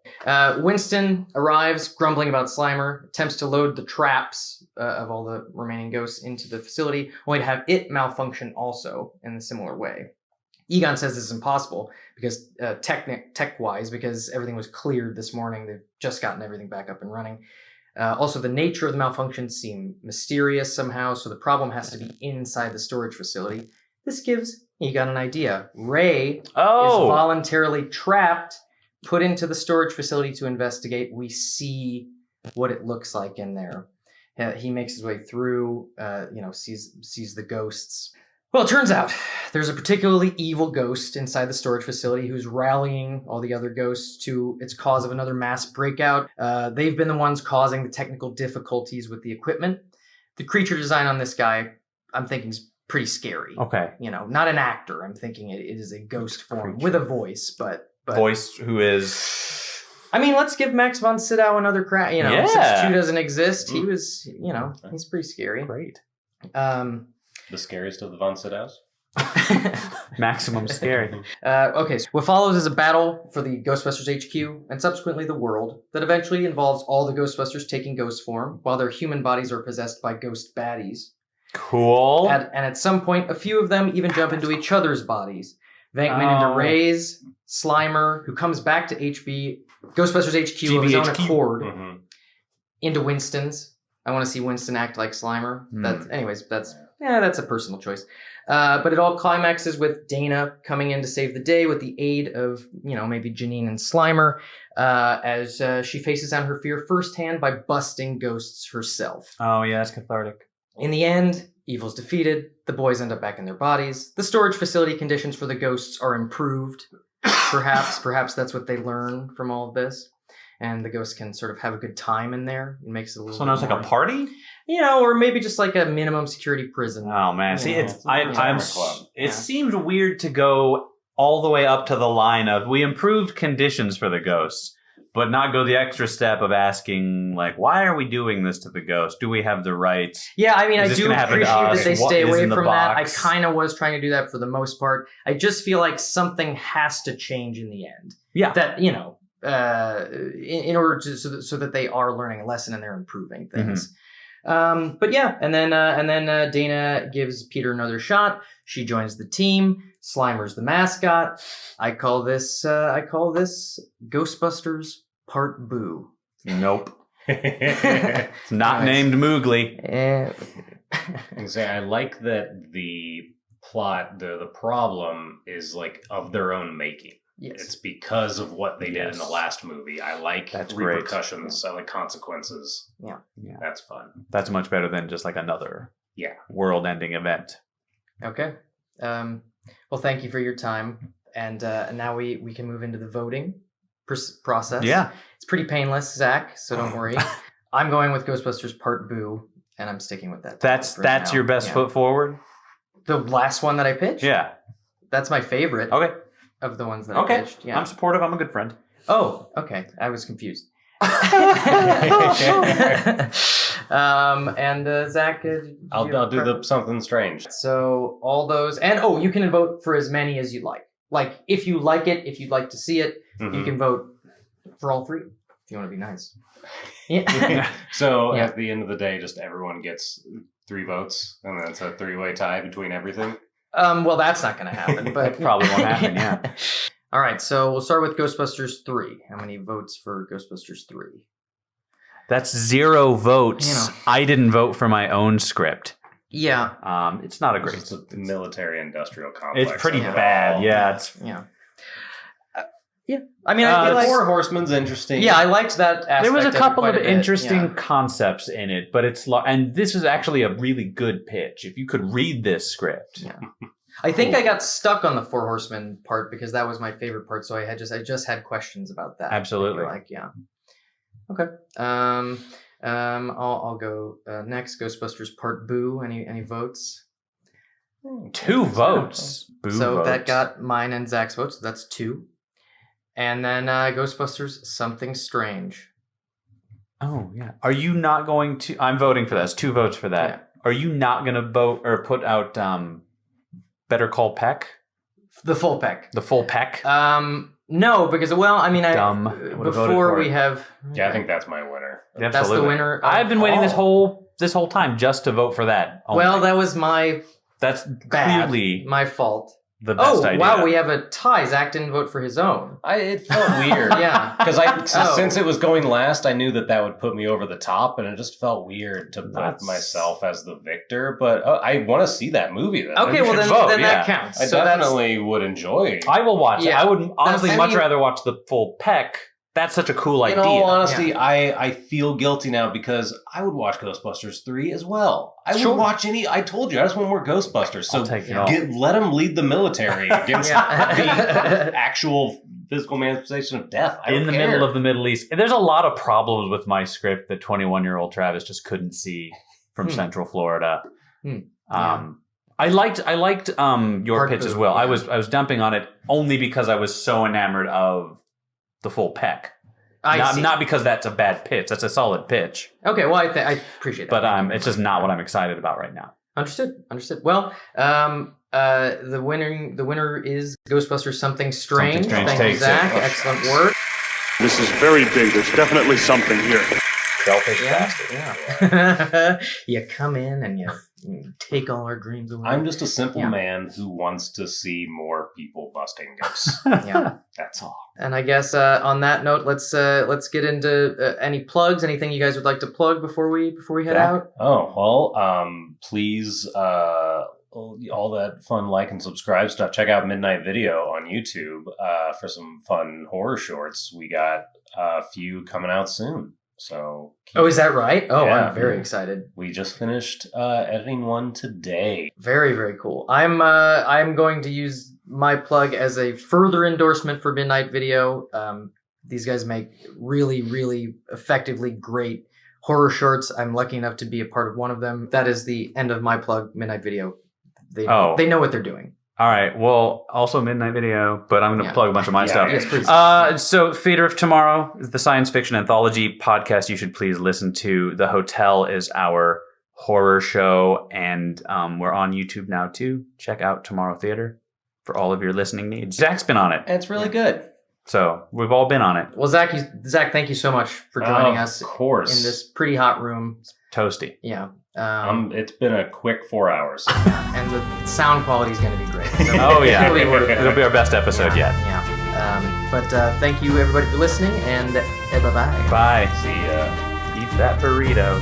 Winston arrives, grumbling about Slimer, attempts to load the traps of all the remaining ghosts into the facility, only to have it malfunction also in a similar way. Egon says this is impossible because tech-wise, because everything was cleared this morning. They've just gotten everything back up and running. Also, the nature of the malfunctions seem mysterious somehow, so the problem has to be inside the storage facility. This gives Egon an idea. Ray is voluntarily trapped, put into the storage facility to investigate. We see what it looks like in there. He makes his way through, sees the ghosts. Well, it turns out there's a particularly evil ghost inside the storage facility who's rallying all the other ghosts to its cause of another mass breakout. They've been the ones causing the technical difficulties with the equipment. The creature design on this guy, I'm thinking, is pretty scary. Okay. Not an actor. I'm thinking it is a ghost form with a voice, but voice who is... I mean, let's give Max von Sydow another crack. Since 2 doesn't exist, he was, he's pretty scary. Great. The scariest of the Von Sydows? Maximum scary. Okay, so what follows is a battle for the Ghostbusters HQ and subsequently the world that eventually involves all the Ghostbusters taking ghost form while their human bodies are possessed by ghost baddies. Cool. And at some point, a few of them even jump into each other's bodies. Venkman into Ray's, Slimer, who comes back to Ghostbusters HQ of his own accord, into Winston's. I want to see Winston act like Slimer. That's a personal choice. But it all climaxes with Dana coming in to save the day with the aid of, maybe Janine and Slimer, as she faces down her fear firsthand by busting ghosts herself. Oh, yeah, that's cathartic. In the end, evil's defeated. The boys end up back in their bodies. The storage facility conditions for the ghosts are improved. Perhaps that's what they learn from all of this. And the ghosts can sort of have a good time in there. It makes it a little. So now it's like a party, or maybe just like a minimum security prison. Oh man, see, it seems weird to go all the way up to the line of we improved conditions for the ghosts, but not go the extra step of asking like, why are we doing this to the ghost? Do we have the right? Yeah, I mean, I do appreciate that they stay away from that. I kind of was trying to do that for the most part. I just feel like something has to change in the end. Yeah, that in order to so that they are learning a lesson and they're improving things. But yeah, and then Dana gives Peter another shot. She joins the team. Slimer's the mascot. I call this Ghostbusters Part Boo. Nope. It's not named Moogly. I like that the plot, the problem is like of their own making. Yes. It's because of what they did in the last movie. I like repercussions. I like consequences. Yeah. That's fun. That's much better than just like another world-ending event. Okay. Well, thank you for your time. And now we can move into the voting process. Yeah. It's pretty painless, Zach, so don't worry. I'm going with Ghostbusters Part Boo, and I'm sticking with that. That's your best foot forward? The last one that I pitched? Yeah. That's my favorite. Okay. Of the ones that I pitched. Yeah. I'm supportive. I'm a good friend. Oh, okay. I was confused. And Zach, I'll do something strange. So all those, and you can vote for as many as you like. Like if you like it, if you'd like to see it, you can vote for all three if you want to be nice. Yeah. So at the end of the day, just everyone gets 3 votes, and then it's a 3-way tie between everything. Well, that's not going to happen, but probably won't happen. Yeah. All right, so we'll start with Ghostbusters 3. How many votes for Ghostbusters 3? That's 0 votes. I didn't vote for my own script. Yeah. It's not a great. It's a military-industrial complex. It's pretty bad. Yeah. Yeah. I mean, I feel like Four Horsemen's interesting. Yeah, I liked that aspect. There was a couple of bit. interesting concepts in it, but and this is actually a really good pitch. If you could read this script. Yeah. I think I got stuck on the Four Horsemen part because that was my favorite part. So I just had questions about that. Absolutely. Okay. I'll go next. Ghostbusters Part Boo. Any votes? 2 votes. Boo so votes. that got mine and Zach's votes. So that's 2. And then Ghostbusters Something Strange. Oh yeah. Are you not going to? I'm voting for that. It's 2 votes for that. Yeah. Are you not going to vote or put out Better Call Peck? The full Peck. The full Peck? No, because before we have. Yeah, I think that's my winner. Absolutely. That's the winner. I've been waiting this whole time just to vote for that. Only. Well, that was That's clearly my fault. The best idea. Wow, we have a tie. Zach didn't vote for his own. It felt weird. Yeah. Because since it was going last, I knew that would put me over the top, and it just felt weird to put myself as the victor. But I want to see that movie then. Okay, well then that counts. I definitely would enjoy. I will watch it. I would honestly much rather watch the full Peck. That's such a cool idea. In all honesty, I feel guilty now because I would watch Ghostbusters 3 as well. I would watch I told you, I just want more Ghostbusters. So let them lead the military against the actual physical manifestation of death. In the middle of the Middle East. And there's a lot of problems with my script that 21-year-old Travis just couldn't see from Central Florida. I liked your pitch as well. I was dumping on it only because I was so enamored of the full Peck. Not because that's a bad pitch. That's a solid pitch. Okay, well, I appreciate that. But it's just not what I'm excited about right now. Understood. Well, the winner is Ghostbusters Something Strange. Thank you, Zach. Excellent work. This is very big. There's definitely something here. Selfish bastard. Yeah. You come in and you take all our dreams away. I'm just a simple man who wants to see more people busting ghosts. That's all. And I guess on that note, let's get into any plugs. Anything you guys would like to plug before we head out? Oh well, please, all that fun like and subscribe stuff. Check out Midnight Video on YouTube for some fun horror shorts. We got a few coming out soon. So is that right? Oh, yeah, I'm very excited. We just finished editing one today. Very, very cool. I'm going to use my plug as a further endorsement for Midnight Video. These guys make really, really effectively great horror shorts. I'm lucky enough to be a part of one of them. That is the end of my plug, Midnight Video. They know what they're doing. All right. Well, also Midnight Video, but I'm going to plug a bunch of my stuff. Yes, please. So Theater of Tomorrow is the science fiction anthology podcast you should please listen to. The Hotel is our horror show, and we're on YouTube now too. Check out Tomorrow Theater for all of your listening needs. Zach's been on it. It's really good. So we've all been on it. Well, Zach, thank you so much for joining us. Of course. In this pretty hot room. Toasty. Yeah. It's been a quick 4 hours. And the sound quality is going to be great. So oh, yeah. It'll be our best episode yet. Yeah. But thank you, everybody, for listening, and bye-bye. Bye. See ya. Eat that burrito.